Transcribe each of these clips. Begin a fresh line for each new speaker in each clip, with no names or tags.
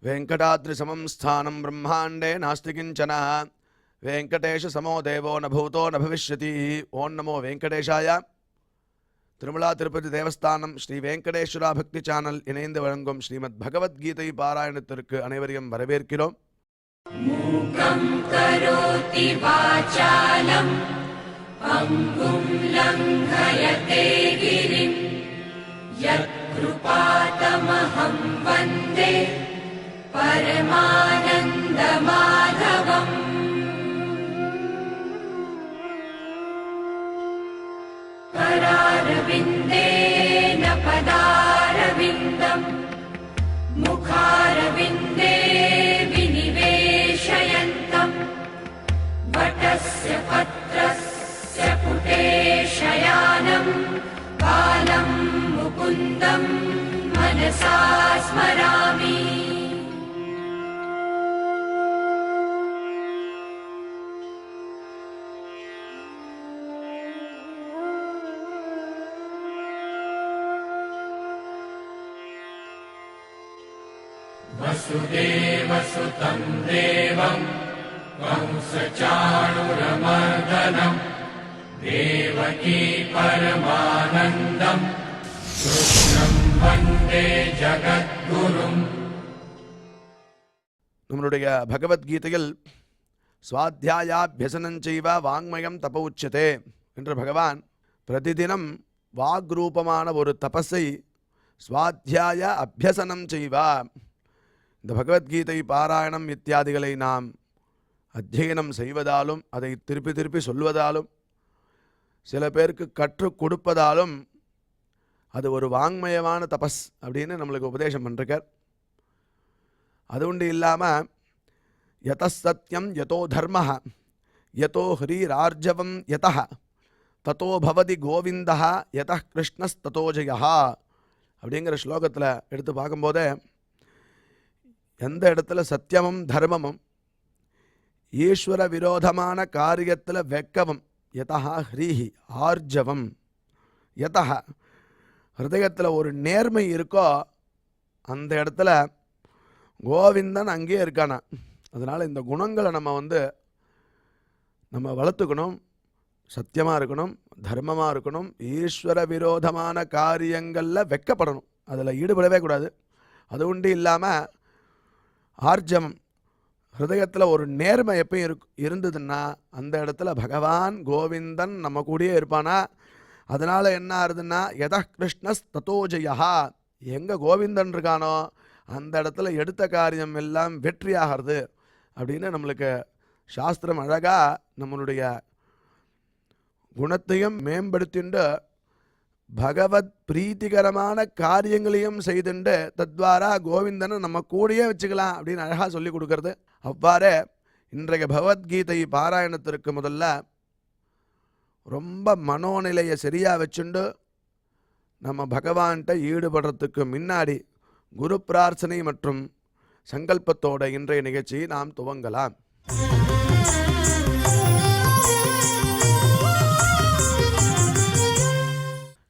वेंकटाद्रिसमं स्थानं ब्रह्मांडे नास्ति किंचन वेंकटेश समो देवो न भूतो न भविष्यति। ओं नमो वेंकटेशाय। திருமலா திருப்பதி தேவஸ்தானம் ஸ்ரீ வெங்கடேஸ்வரா பக்தி சேனல் இணைந்து வழங்கும் ஸ்ரீமத் பகவத்கீதை பாராயணத்திற்கு அனைவரையும் வரவேற்கிறோம்.
மூகம் கரோதி வாசாலம் அங்கும் லங்கயதே கிரிம் யத்கிருபாதமஹம் வந்தே பரமானந்த மாதவம். करारविन्देन पदारविन्दम् मुखारविन्दे विनिवेशयन्तम् वटस्य पत्रस्य पुटे शयानम् बालं मुकुन्दम् मनसा स्मरामि.
वसुदेवसुतं देवं कंसचाणूरमर्दनं देवकी परमानन्दं कृष्णं वन्दे जगद्गुरुम्.
நம்மளுடைய பகவத்கீதையில் ஸ்வாத்தியாயாபியசனஞ்சைவ வாங்மயம் தப உச்சதே என்று பகவான் பிரதிதினம் வாக்ரூபமான ஒரு தபஸை ஸ்வாத்தியாய அபியசனம் செய்வா. இந்த பகவத்கீதை பாராயணம் இத்தியாதிகளை நாம் அத்தியனம் செய்வதாலும் அதை திருப்பி திருப்பி சொல்வதாலும் சில பேருக்கு கற்றுக் கொடுப்பதாலும் அது ஒரு வாங்மயமான தபஸ் அப்படின்னு நம்மளுக்கு உபதேசம் பண்ணிருக்கார். அது உண்டு இல்லாமல் யத சத்யம் யதோ தர்ம யதோ ஹ்ரீரார்ஜவம் யத ததோ பவதி கோவிந்தா யத கிருஷ்ணஸ்ததோ ஜெயா அப்படிங்கிற ஸ்லோகத்தில் எடுத்து பார்க்கும்போதே எந்த இடத்துல சத்தியமும் தர்மமும் ஈஸ்வர விரோதமான காரியத்தில் வெக்கவும் யதா ஹ்ரீஹி ஆர்ஜவம் யதா ஹிருதயத்தில் ஒரு நேர்மை இருக்கோ அந்த இடத்துல கோவிந்தன் அங்கேயே இருக்கானா. அதனால் இந்த குணங்களை நம்ம வளர்த்துக்கணும். சத்தியமாக இருக்கணும், தர்மமாக இருக்கணும், ஈஸ்வர விரோதமான காரியங்களில் வெக்கப்படணும், அதில் ஈடுபடவே கூடாது. அது உண்டு இல்லாமல் ஆர்ஜவம் ஹிருதயத்தில் ஒரு நேர்மை எப்பயும் இருந்ததுன்னா அந்த இடத்துல பகவான் கோவிந்தன் நம்ம கூடயே இருப்பானா. அதனால் என்ன ஆகுதுன்னா யத கிருஷ்ணஸ் ததோ ஜெயா, எங்கே கோவிந்தன் இருக்கானோ அந்த இடத்துல எடுத்த காரியம் எல்லாம் வெற்றியாகிறது அப்படின்னு நம்மளுக்கு சாஸ்திரம் அழகாக நம்மளுடைய குணத்தையும் மேம்படுத்திண்டு பகவத் பிரீத்திகரமான காரியங்களையும் செய்துண்டு தத்வாரா கோவிந்தனை நம்ம கூடயே வச்சுக்கலாம் அப்படின்னு அழகாக சொல்லி கொடுக்கறது. அவ்வாறே இன்றைய பகவத்கீதை பாராயணத்திற்கு முதல்ல ரொம்ப மனோநிலையை சரியாக வச்சுண்டு நம்ம பகவான்கிட்ட ஈடுபடுறதுக்கு முன்னாடி குரு பிரார்த்தனை மற்றும் சங்கல்பத்தோட இன்றைய நிகழ்ச்சியை நாம் துவங்கலாம்.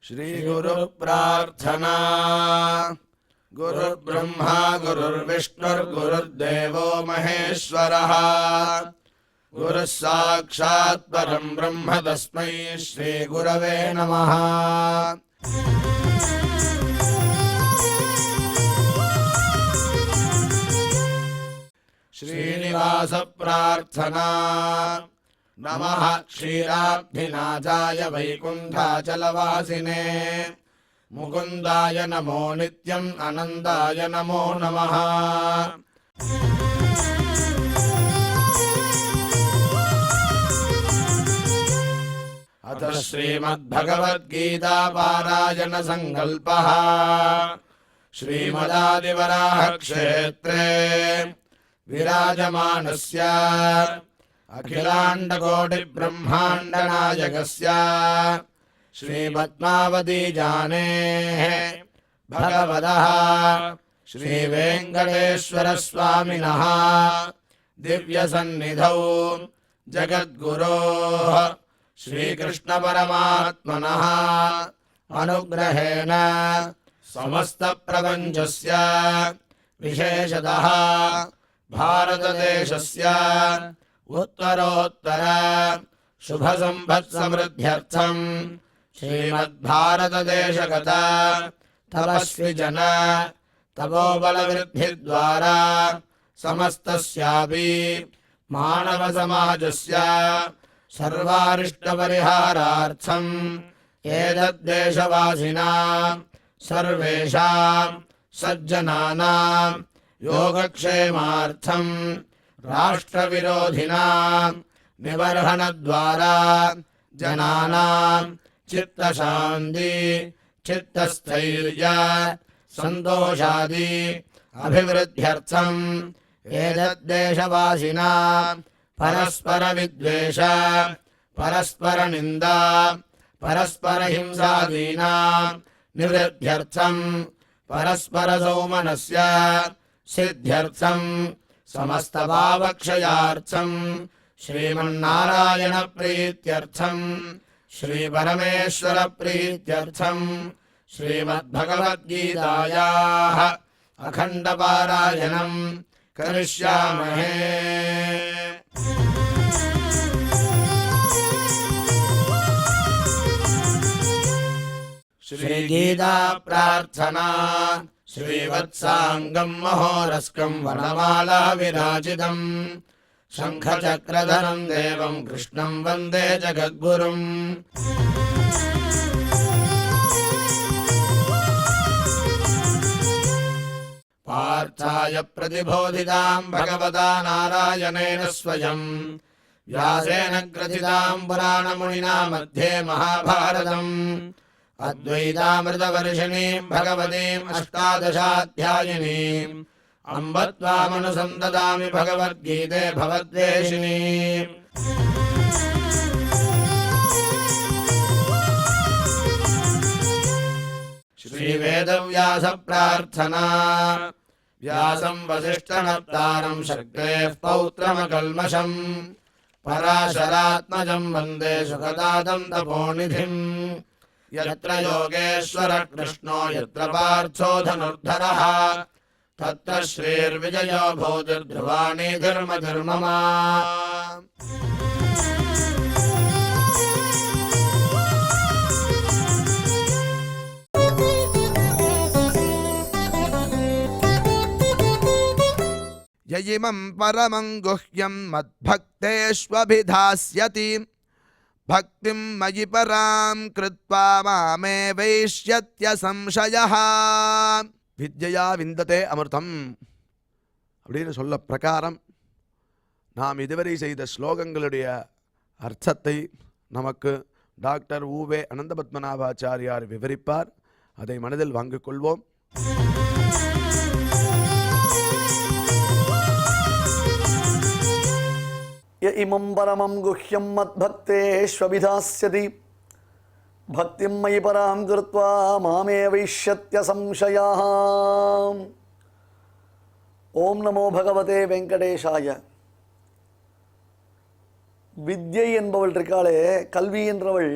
श्री गुरु प्रार्थना. गुरुर्ब्रह्मा गुरुर्विष्णुर्गुरुर्देवो महेश्वरः गुरुः साक्षात् परं ब्रह्म तस्मै श्री गुरवे नमः. श्रीनिवास प्रार्थना. नमः क्षीराब्धिनाथाय वैकुण्ठाचलवासिने मुकुन्दाय नमो नित्यम् आनन्दाय नमो नमः. अथ श्रीमद्भगवद्गीता पारायण संकल्पः. श्रीमदादिवराह क्षेत्रे विराजमानस्य अखिलाण्डकोटि ब्रह्माण्डनायकस्य श्रीपद्मावती जानेः भगवतः श्रीवेङ्कटेश्वर स्वामिनः दिव्यसन्निधौ जगद्गुरोः श्रीकृष्णपरमात्मनः अनुग्रहेण समस्तप्रपञ्चस्य
विशेषतः भारतदेशस्य उत्तरोत्तर शुभसम्पत्समृद्ध्यर्थम् श्रीमद्भारतदेशगत तपस्विजन तपोबलवृद्धिद्वारा समस्तस्यापि मानवसमाजस्य सर्वारिष्टपरिहारार्थम् एतद्देशवासिनां सर्वेषां सज्जनानां योगक्षेमार्थं राष्ट्रविरोधिनां निबर्हणद्वारा जनानां चित्तशान्ति चित्तस्थैर्य सन्तोषादि अभिवृद्ध्यर्थम् एतद्देशवासिनां परस्परविद्वेष परस्परनिन्दा परस्परहिंसादीनां निवृद्ध्यर्थम् परस्परसौमनस्य सिद्ध्यर्थम् समस्तभावक्षयार्थम् श्रीमन्नारायणप्रीत्यर्थम् श्रीपरमेश्वरप्रीत्यर्थम् श्रीमद्भगवद्गीतायाः अखण्डपारायणम् करिष्यामहे। श्रीगीता प्रार्थना श्रीवत्साङ्गम् महोरस्कम् वनमाला विराजितम् शङ्खचक्रधरम् देवम् कृष्णम् वन्दे जगद्गुरुम्। पार्थाय प्रतिबोधिताम् भगवता नारायणेन स्वयम् व्यासेन ग्रथिताम् पुराणमुनिना मध्ये महाभारतम् अद्वैतामृतवर्षिणीम् भगवतीम् अष्टादशाध्यायिनीम् अम्ब त्वामनुसन्ददामि भगवद्गीते भवद्वेषिणीम्। श्रीवेदव्यास प्रार्थना व्यासं वसिष्ठनप्तारं शक्तेः पौत्रमकल्मषम् पराशरात्मजं वन्दे सुखदातं तपोनिधिम्। यत्र योगेश्वर कृष्णो यत्र पार्थो धनुर्धरः तत्र श्रीर्विजयो भूतिर्ध्रुवाणि धर्मधर्ममा।
ययिमं परमं गुह्यं मद्भक्तेष्वभिधास्यति भक्तिं मयि परां कृत्वा मामे वैष्यत्य संशयः। வித்யா விந்ததே அமிர்தம் அப்படின்னு சொல்ல பிரகாரம் நாம் இதுவரை செய்த ஸ்லோகங்களுடைய அர்த்தத்தை நமக்கு டாக்டர் ஊவே அனந்தபத்மநாபாச்சாரியார் விவரிப்பார். அதை மனதில் வாங்கிக் கொள்வோம்.
இமம் பரமம் குஹ்யம் மத்பக்தேஷ்வபிதாஸ்யதி பக்திம் மயி பராம் கிருத்வா மாமே வைஷ்யத்ய சம்சயாः. ஓம் நமோ பகவதே வெங்கடேஷாய. வித்யை என்பவள் இருக்காளே, கல்வி என்றவள்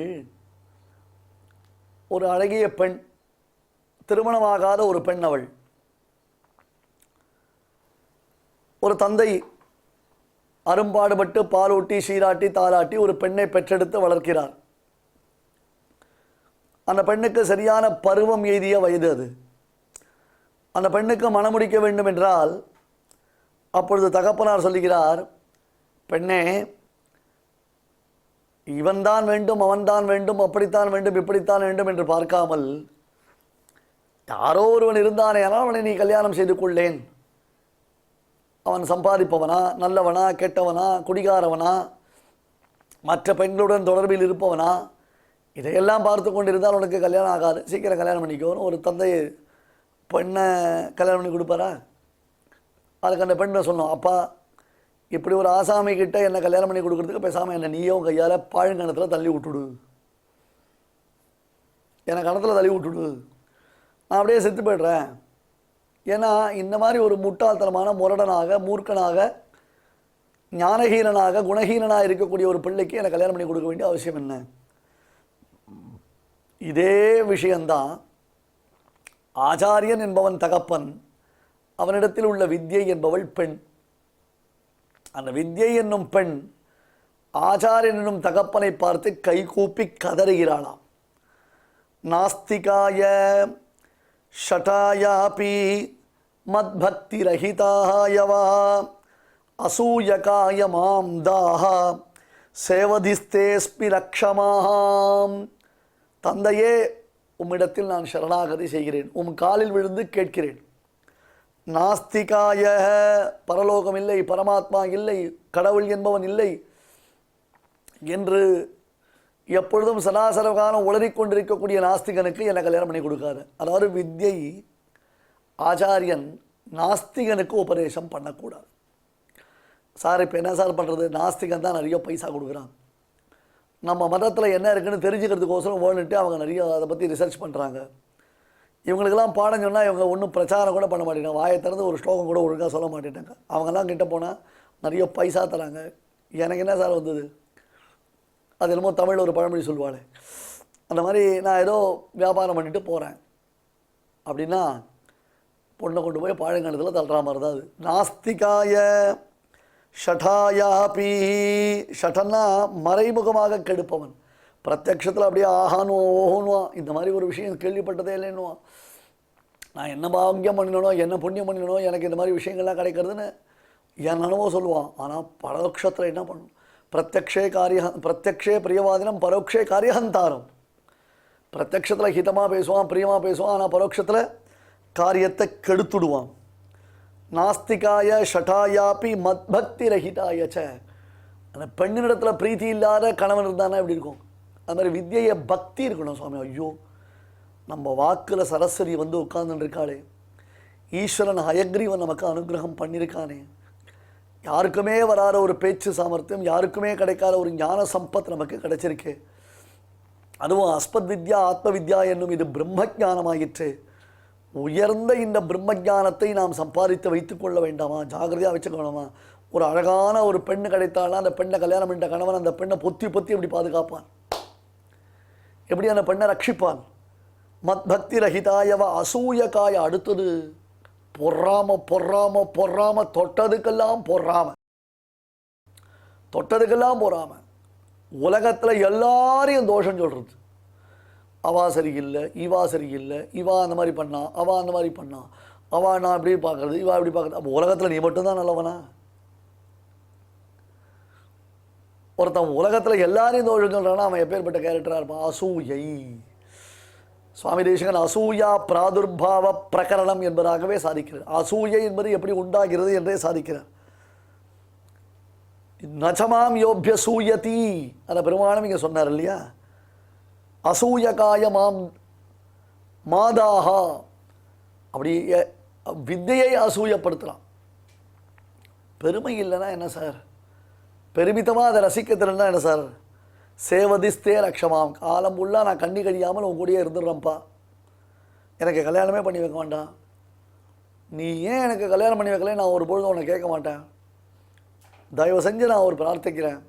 ஒரு அழகிய பெண், திருமணமாகாத ஒரு பெண். அவள் ஒரு தந்தை அரும்பாடுபட்டு பாலூட்டி சீராட்டி தாலாட்டி ஒரு பெண்ணை பெற்றெடுத்து வளர்க்கிறார். அந்த பெண்ணுக்கு சரியான பருவம் எய்திய வயது அது. அந்த பெண்ணுக்கு மணமுடிக்க வேண்டும் என்றால் அப்பொழுது தகப்பனார் சொல்லுகிறார், பெண்ணே, இவன்தான் வேண்டும் அவன்தான் வேண்டும் அப்படித்தான் வேண்டும் இப்படித்தான் வேண்டும் என்று பார்க்காமல் யாரோ ஒருவன் இருந்தானே ஆனால் அவனை நீ கல்யாணம் செய்து கொள்ளேன். அவன் சம்பாதிப்பவனா, நல்லவனா, கெட்டவனா, குடிகாரவனா, மற்ற பெண்களுடன் தொடர்பில் இருப்பவனா, இதையெல்லாம் பார்த்து கொண்டிருந்தால் உனக்கு கல்யாணம் ஆகாது, சீக்கிரம் கல்யாணம் பண்ணிக்கோன்னு ஒரு தந்தை பெண்ணை கல்யாணம் பண்ணி கொடுப்பாரா? அதுக்கு அந்த பெண்ணை சொன்னோம், அப்பா இப்படி ஒரு ஆசாமி கிட்ட என்னை கல்யாணம் பண்ணி கொடுக்குறதுக்கு பேசாமல் என்னை நீயும் கையால் பாழுங்கணத்தில் தள்ளி விட்டுடு, என்னை கணத்தில் தள்ளி விட்டுடு, நான் அப்படியே செத்து போய்ட்றேன். ஏன்னா இந்த மாதிரி ஒரு முட்டாள்தனமான முரடனாக, மூர்க்கனாக, ஞானஹீனனாக, குணஹீனனாக இருக்கக்கூடிய ஒரு பிள்ளைக்கு என்னை கல்யாணம் பண்ணி கொடுக்க வேண்டிய அவசியம் என்ன? இதே விஷயந்தான் ஆச்சாரியன் என்பவன் தகப்பன், அவனிடத்தில் உள்ள வித்யை என்பவள் பெண். அந்த வித்யை என்னும் பெண் ஆச்சாரியன் என்னும் தகப்பனை பார்த்து கைகூப்பி கதறுகிறாளாம். நாஸ்திகாய ஷட்டாயாபி மத்பக்தி ரஹிதாயவா அசூயகாய மாம் தாஹா சேவதிஸ்தேஸ்மி ரக்ஷமாம். தந்தையே, உம்மிடத்தில் நான் சரணாகதி செய்கிறேன், உம் காலில் விழுந்து கேட்கிறேன். நாஸ்திகாய, பரலோகம் இல்லை, பரமாத்மா இல்லை, கடவுள் என்பவன் இல்லை என்று எப்பொழுதும் சராசர காலம் உளறிக்கொண்டிருக்கக்கூடிய நாஸ்திகனுக்கு என்னை கல்யாணம் பண்ணி கொடுக்காது. அதாவது வித்யை ஆச்சாரியன் நாஸ்திகனுக்கு உபதேசம் பண்ணக்கூடாது. சார் இப்போ என்ன சார் பண்ணுறது, நாஸ்திகன் தான் நிறைய பைசா கொடுக்குறான், நம்ம மதத்தில் என்ன இருக்குன்னு தெரிஞ்சுக்கிறதுக்கோசரம் வேணுன்ட்டு அவங்க நிறைய அதை பற்றி ரிசர்ச் பண்ணுறாங்க. இவங்களுக்கெல்லாம் பாடம் சொன்னால் இவங்க ஒன்றும் பிரச்சாரம் கூட பண்ண மாட்டேங்கிறாங்க, வாயை திறந்து ஒரு ஸ்லோகம் கூட ஒழுங்காக சொல்ல மாட்டேட்டாங்க. அவங்கெல்லாம் கிட்ட போனால் நிறைய பைசா தராங்க. எனக்கு என்ன சார் வந்தது, அது என்னமோ தமிழில் ஒரு பழமொழி சொல்லுவாள், அந்த மாதிரி நான் ஏதோ வியாபாரம் பண்ணிட்டு போகிறேன் அப்படின்னா பொண்ணை கொண்டு போய் பாழங்கணத்தில் தள்ளுற மாதிரி தான் அது. நாஸ்திகாய ஷட்டாயாபி, ஷட்டன்னா மறைமுகமாக கெடுப்பவன், பிரத்யக்ஷத்தில் அப்படியே ஆஹானுவா ஓஹோனுவான், இந்த மாதிரி ஒரு விஷயம் கேள்விப்பட்டதே இல்லைன்னுவான், நான் என்ன பாக்கியம் பண்ணினோ என்ன புண்ணியம் பண்ணினோ எனக்கு இந்த மாதிரி விஷயங்கள்லாம் கிடைக்கிறதுன்னு என்னென்னவோ சொல்லுவான். ஆனால் பரோட்சத்தில் என்ன பண்ணணும், பிரத்யக்ஷே பிரியவாதினம் பரோட்சே காரியஹந்தாரம். பிரத்யக்ஷத்தில் ஹிதமாக பேசுவான், பிரியமாக பேசுவான், ஆனால் பரோட்சத்தில் காரியத்தை கெடுத்துடுவான். நாஸ்திகாய ஷட்டாயாப்பி மத்பக்தி ரஹிதாயச்ச, அந்த பெண்ணினிடத்தில் பிரீத்தி இல்லாத கணவன் இருந்தானா எப்படி இருக்கும், அது மாதிரி வித்யை பக்தி இருக்கணும். சுவாமி, ஐயோ நம்ம வாக்கில் சரஸ்வதி வந்து உட்கார்ந்துட்டு இருக்காளே, ஈஸ்வரன் ஹயக்ரீவன் நமக்கு அனுகிரகம் பண்ணியிருக்கானே, யாருக்குமே வராத ஒரு பேச்சு சாமர்த்தியம், யாருக்குமே கிடைக்காத ஒரு ஞான சம்பத் நமக்கு கிடைச்சிருக்கு, அதுவும் அஸ்மத் வித்யா ஆத்ம வித்யா என்னும் இது பிரம்ம ஜானமாயிற்று. உயர்ந்த இந்த பிரம்ம ஜானத்தை நாம் சம்பாதித்து வைத்துக்கொள்ள வேண்டாமா, ஜாகிரதையாக வச்சுக்கணுமா. ஒரு அழகான ஒரு பெண்ணு கிடைத்தாலும் அந்த பெண்ணை கல்யாணம் பண்ணிட்ட கணவன் அந்த பெண்ணை பொத்தி பொத்தி எப்படி பாதுகாப்பான், எப்படி அந்த பெண்ணை ரட்சிப்பான். மத் பக்தி ரஹிதாயவ அசூயகாய, அடுத்தது பொறாம பொறாம பொறாம, தொட்டதுக்கெல்லாம் பொறாம, உலகத்தில் எல்லாரையும் தோஷம் சொல்கிறது. அவா சரியில்லை, இவா சரியில்லை, இவா அந்த மாதிரி பண்ணா, அவா அந்த மாதிரி பண்ணா, அவா நான் இப்படி பார்க்குறது, இவா இப்படி பார்க்குறது. அப்போ உலகத்தில் நீ மட்டும்தான் நல்லவனா? ஒருத்தன் உலகத்தில் எல்லாரையும் தோஷம் சொல்கிறான்னா அவன் எப்பேற்பட்ட கேரக்டராக இருப்பான். அசூயை. சுவாமி தேசிகன் அசூயா பிராதுர்பாவ பிரகரணம் என்பதாகவே சாதிக்கிறார். அசூயை என்பது எப்படி உண்டாகிறது என்றே சாதிக்கிறார். நச்சமாம் யோபிய சூயதி, அந்த பெருமானம் இங்கே சொன்னார் இல்லையா, அசூயகாய மாம் மாதாஹா, அப்படி வித்தையை அசூயப்படுத்தலாம். பெருமை இல்லைன்னா என்ன சார், பெருமிதமாக அதை ரசிக்க தெரியும்னா என்ன சார், சேவதிஸ்தே ரக்ஷமாம், காலம் ஃபுல்லாக நான் கண்ணி கழியாமல் உன் கூடயே இருந்துடுறேன்ப்பா, எனக்கு கல்யாணமே பண்ணி வைக்க வேண்டாம், நீ ஏன் எனக்கு கல்யாணம் பண்ணி வைக்கல நான் ஒரு பொழுது உன்னை கேட்க மாட்டேன், தயவு செஞ்சு நான் ஒரு பிரார்த்திக்கிறேன்,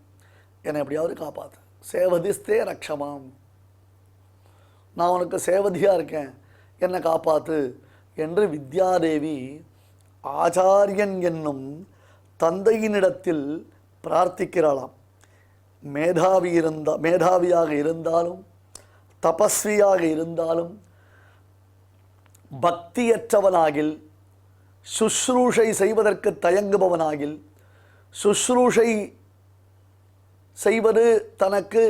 என்னை எப்படியாவது காப்பாற்று, சேவதிஸ்தே ரக்ஷமாம், நான் உனக்கு சேவதியாக இருக்கேன், என்னை காப்பாற்று என்று வித்யாதேவி ஆச்சாரியன் என்னும் தந்தையினிடத்தில் பிரார்த்திக்கிறாளாம். மேதாவியாக இருந்தாலும் தபஸ்வியாக இருந்தாலும் பக்தியற்றவனாகில், சுஷ்ரூஷை செய்வதற்கு தயங்குபவனாகில், சுஷ்ரூஷை செய்வது தனக்கு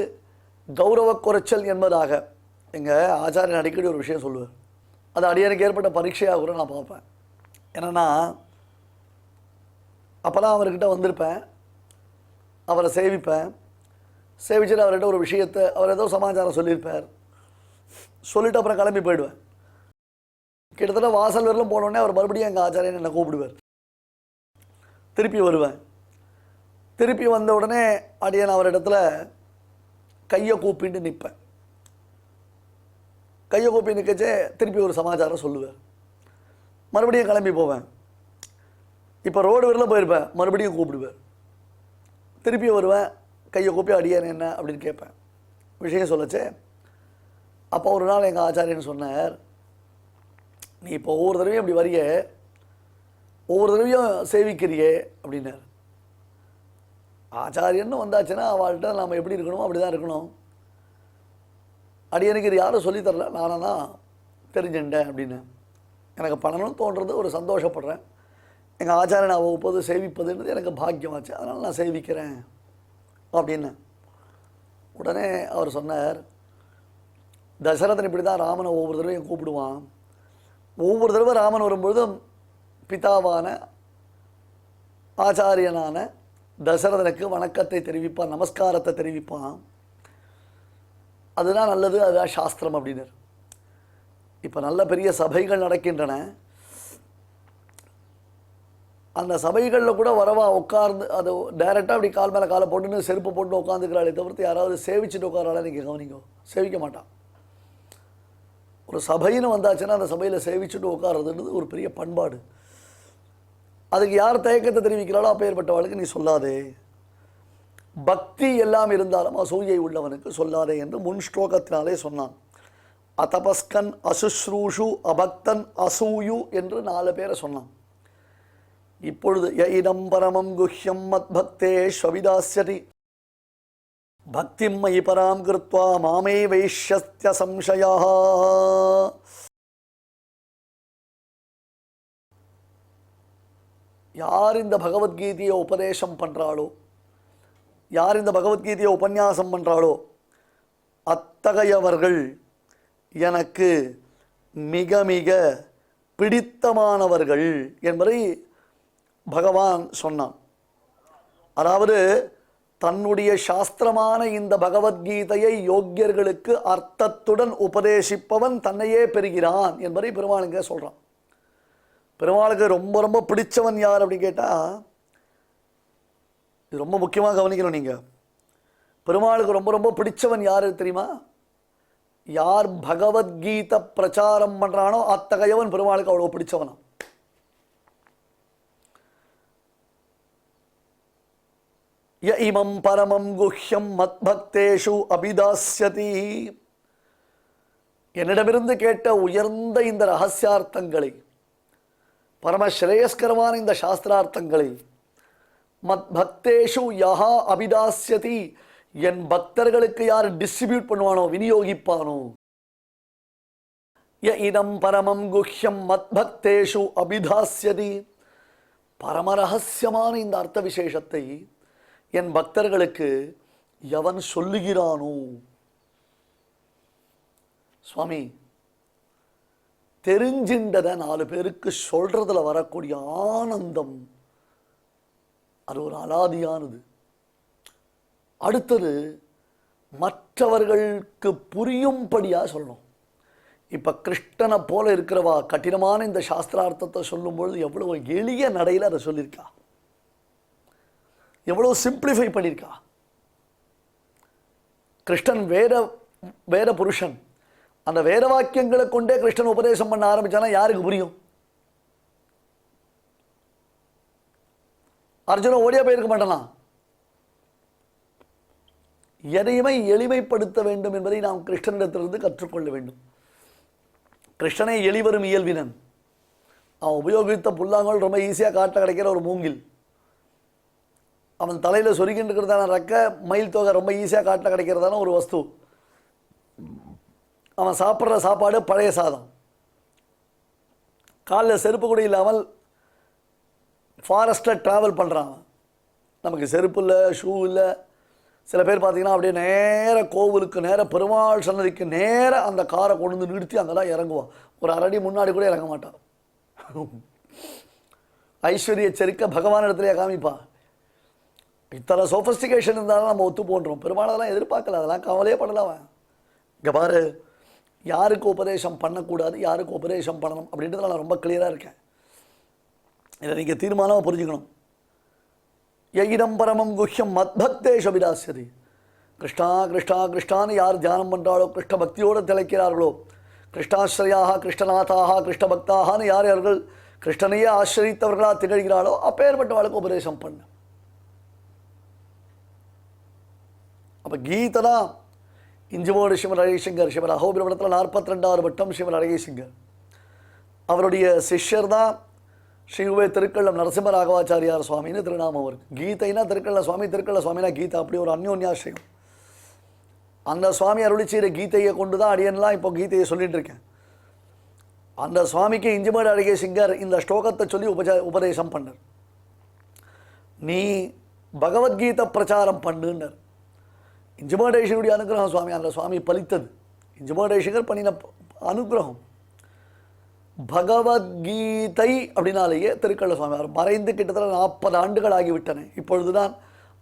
கௌரவ குறைச்சல் என்பதாக எங்கள் ஆச்சாரியன் அடிக்கடி ஒரு விஷயம் சொல்லுவார். அது அடியனுக்கு ஏற்பட்ட பரீட்சையாக கூட நான் பார்ப்பேன். என்னென்னா, அப்போலாம் அவர்கிட்ட வந்திருப்பேன், அவரை சேவிப்பேன், சேவிச்சுட்டு அவர்கிட்ட ஒரு விஷயத்தை, அவர் ஏதோ சமாச்சாரம் சொல்லியிருப்பார், சொல்லிவிட்டு அப்புறம் கிளம்பி போயிடுவேன். கிட்டத்தட்ட வாசல் வரலும் போனோடனே அவர் மறுபடியும் எங்கள் ஆச்சாரியன் என்னை கூப்பிடுவார். திருப்பி வருவேன். திருப்பி வந்த உடனே அடியன் அவரிடத்துல கையை கூப்பிட்டு நிற்பேன். கையை கூப்பி நிற்கச்சே திருப்பி ஒரு சமாச்சாரம் சொல்லுவேன், மறுபடியும் கிளம்பி போவேன். இப்போ ரோடு வரல போயிருப்பேன், மறுபடியும் கூப்பிடுவேன், திருப்பி வருவேன், கையை கூப்பி அடியேன் என்ன அப்படின்னு கேட்பேன், விஷயம் சொல்லச்சே. அப்போ ஒரு நாள் எங்கள் ஆச்சாரியன் சொன்னார், நீ இப்போ ஒவ்வொரு தடவையும் இப்படி வரிய, ஒவ்வொரு தடவையும் சேவிக்கிறியே அப்படின்னார். ஆச்சாரியன்னு வந்தாச்சுன்னா அவள்கிட்ட நாம் எப்படி இருக்கணுமோ அப்படி தான் இருக்கணும். அடியனுக்கு இது யாரும் சொல்லித்தரல, நானாக தான் தெரிஞ்சுட்டேன் அப்படின்னு. எனக்கு பண்ணணும்னு தோன்றது, ஒரு சந்தோஷப்படுறேன். எங்கள் ஆச்சாரியனை அவ்வப்போது சேவிப்பதுன்றது எனக்கு பாக்கியமாச்சு, அதனால் நான் சேவிக்கிறேன் அப்படின்னு. உடனே அவர் சொன்னார், தசரதன் இப்படி தான் ராமனை ஒவ்வொரு தடவையும் கூப்பிடுவான். ஒவ்வொரு தடவை ராமன் வரும்பொழுதும் பிதாவான ஆச்சாரியனான தசரதனுக்கு வணக்கத்தை தெரிவிப்பான், நமஸ்காரத்தை தெரிவிப்பான். அதுதான் நல்லது, அதுதான் சாஸ்திரம் அப்படின்னார். இப்போ நல்ல பெரிய சபைகள் நடக்கின்றன. அந்த சபைகளில் கூட வரவா உட்கார்ந்து அது டைரெக்டாக அப்படி கால் மேலே காலை போட்டுன்னு செருப்பு போட்டு உட்காந்துக்கிறாளே தவிர்த்து யாராவது சேவிச்சுட்டு உட்காராளே நீங்கள் கவனிங்க, சேவிக்க மாட்டான். ஒரு சபைன்னு வந்தாச்சுன்னா அந்த சபையில் சேவிச்சுட்டு உட்கார்றதுன்றது ஒரு பெரிய பண்பாடு. அதுக்கு யார் தயக்கத்தை தெரிவிக்கிறாளோ அப்பேற்பட்டவளுக்கு நீ சொல்லாதே, பக்தி எல்லாம் இருந்தாலும் அசூயை உள்ளவனுக்கு சொல்லாதே என்று முன் ஸ்லோகத்தினாலே சொன்னான். அதபஸ்கன், அசுஸ்ரூஷு, அபக்தன், அசூயு என்று 4 பேரை சொன்னான். இப்பொழுது யஇதம் பரமம் குஹ்யம் மத் பக்தே ஸ்வவிதாஸ்யதி பக்திம் மயி பராம் கிருத்வா மாமே வைஷ்யஸ்ய சம்சயः. யார் இந்த பகவத்கீதையை உபதேசம் பண்ணுறாளோ, யார் இந்த பகவத்கீதையை உபன்யாசம் பண்ணுறாளோ அத்தகையவர்கள் எனக்கு மிக மிக பிடித்தமானவர்கள் என்பதை பகவான் சொன்னான். அதாவது தன்னுடைய சாஸ்திரமான இந்த பகவத்கீதையை யோக்கியர்களுக்கு அர்த்தத்துடன் உபதேசிப்பவன் தன்னையே பெறுகிறான் என்பதை பெருமாள் இங்கே சொல்கிறான். பெருமாளுக்கு ரொம்ப ரொம்ப பிடிச்சவன் யார் அப்படின்னு கேட்டால், இது ரொம்ப முக்கியமாக கவனிக்கணும் நீங்கள். பெருமாளுக்கு ரொம்ப ரொம்ப பிடிச்சவன் யார் தெரியுமா? யார் பகவத்கீதை பிரச்சாரம் பண்ணுறானோ அத்தகையவன் பெருமாளுக்கு அவ்வளோ பிடிச்சவனா. ய இமம் பரமம் குஹ்யம் மத் பக்தேஷு அபிதாஸ்யதி. என்னிடமிருந்து கேட்ட உயர்ந்த இந்த ரகசியார்த்தங்களை, பரமஸ்ரேயஸ்கரமான இந்த சாஸ்திரார்த்தங்களை மத் பக்தேஷு யஹா அபிதாஸ்யதி, என் பக்தர்களுக்கு யார் டிஸ்ட்ரிபியூட் பண்ணுவானோ, விநியோகிப்பானோ. ய இதம் பரமம் குஹ்யம் மத் பக்தேஷு அபிதாஸ்யதி, பரமரகசியமான இந்த அர்த்த விசேஷத்தை என் பக்தர்களுக்கு எவன் சொல்லுகிறானோ. சுவாமி, தெரிஞ்சின்றதை 4 பேருக்கு சொல்றதுல வரக்கூடிய ஆனந்தம் அது ஒரு அலாதியானது. அடுத்தது மற்றவர்களுக்கு புரியும்படியாக சொல்லணும். இப்போ கிருஷ்ணனை போல இருக்கிறவா கடினமான இந்த சாஸ்திரார்த்தத்தை சொல்லும்பொழுது எவ்வளோ எளிய நடையில் அதை சொல்லியிருக்கா, எவ்வளோ சிம்பிளிஃபை பண்ணியிருக்கா. கிருஷ்ணன் வேத புருஷன். அந்த வேத வாக்கியங்களை கொண்டே கிருஷ்ணன் உபதேசம் பண்ண ஆரம்பிச்சானா யாருக்கு புரியும்? அர்ஜுனன் ஓடியா போயிருக்க மாட்டானா? எதையுமே எளிமைப்படுத்த வேண்டும் என்பதை நாம் கிருஷ்ணனிடத்திலிருந்து கற்றுக்கொள்ள வேண்டும். கிருஷ்ணனை எளிவரும் இயல்பினன். அவன் உபயோகித்த புல்லாங்கல் ரொம்ப ஈஸியாக காட்டில் கிடைக்கிற ஒரு மூங்கில். அவன் தலையில் சொருகின்னு இருக்கிறதான ரெக்க மயில் தொகை ரொம்ப ஈஸியாக காட்டில் கிடைக்கிறதான ஒரு வஸ்து. அவன் சாப்பிட்ற சாப்பாடு பழைய சாதம். காலில் செருப்பு கூட இல்லாமல் ஃபாரஸ்ட்டில் ட்ராவல் பண்ணுறான். நமக்கு செருப்பு இல்லை, ஷூ இல்லை. சில பேர் பார்த்தீங்கன்னா அப்படியே நேர கோவிலுக்கு, நேர பெருமாள் சன்னதிக்கு நேர அந்த காரை கொண்டு வந்து நிறுத்தி அங்கே தான் இறங்குவான். ஒரு அரடி முன்னாடி கூட இறங்க மாட்டான். ஐஸ்வர்ய செருக்க பகவான் இடத்துலையே காமிப்பா. இத்தனை சோஃபஸ்டிகேஷன் இருந்தாலும் நம்ம ஒத்து போன்றோம். பெருமாளெல்லாம் எதிர்பார்க்கல, அதெல்லாம் கவலையே படலாம். இங்கே பாரு, யாருக்கு உபதேசம் பண்ணக்கூடாது, யாருக்கு உபதேசம் பண்ணணும் அப்படின்றதுல நான் ரொம்ப கிளியராக இருக்கேன். இதை நீங்கள் தீர்மானமாக புரிஞ்சுக்கணும். யஇதம் பரமம் குஹ்யம் மத்பக்தேஷு அபிதாஸ்யதி. கிருஷ்ணா கிருஷ்ணா கிருஷ்ணான்னு யார் தியானம் பண்ணுறாளோ, கிருஷ்ண பக்தியோடு திளைக்கிறார்களோ, கிருஷ்ணாஸ்ரயாக கிருஷ்ணநாதாக கிருஷ்ண பக்தாகனு யார் யார்கள் கிருஷ்ணனையே ஆசிரியத்தவர்களாக திகழ்கிறாளோ அப்பேற்பட்டவளுக்கு உபதேசம் பண்ண. அப்போ கீதை தான் இஞ்சுமோடு ஸ்ரீமன் அழகிசிங்கர், ஸ்ரீமன் அகோபிரமணத்தில் 42வது வட்டம் ஸ்ரீமன் அழகிசிங்கர். அவருடைய சிஷ்யர் தான் ஸ்ரீகுவே திருக்கள்ளம் நரசிம்மராகவாச்சாரியார் சுவாமின்னு திருநாமம் இருக்கு. கீதைனா திருக்கள்ள சுவாமி, திருக்கள்ள சுவாமினா கீதா, அப்படி ஒரு அந்யோன்யாசிரியம். அந்த சுவாமி அருளி செய்கிற கீதையை கொண்டு தான் அடியன்லாம் இப்போ கீதையை சொல்லிட்டு இருக்கேன். அந்த சுவாமிக்கு இஞ்சிமேடு அழகிய சிங்கர் இந்த ஸ்லோகத்தை சொல்லி உபதேசம் பண்ணார். நீ பகவத்கீதை பிரச்சாரம் பண்ணுன்னர். இஞ்சிமேடேஸ்வருடைய அனுகிரகம் சுவாமி, அந்த சுவாமி பலித்தது. இஞ்சிமேடேஸ்வர் பண்ணின அனுகிரகம். பகவத்கீதை அப்படின்னாலேயே திருக்கள்ள சுவாமி அவர் மறைந்து கிட்டத்தட்ட 40 ஆண்டுகள் ஆகிவிட்டன. இப்பொழுதுதான்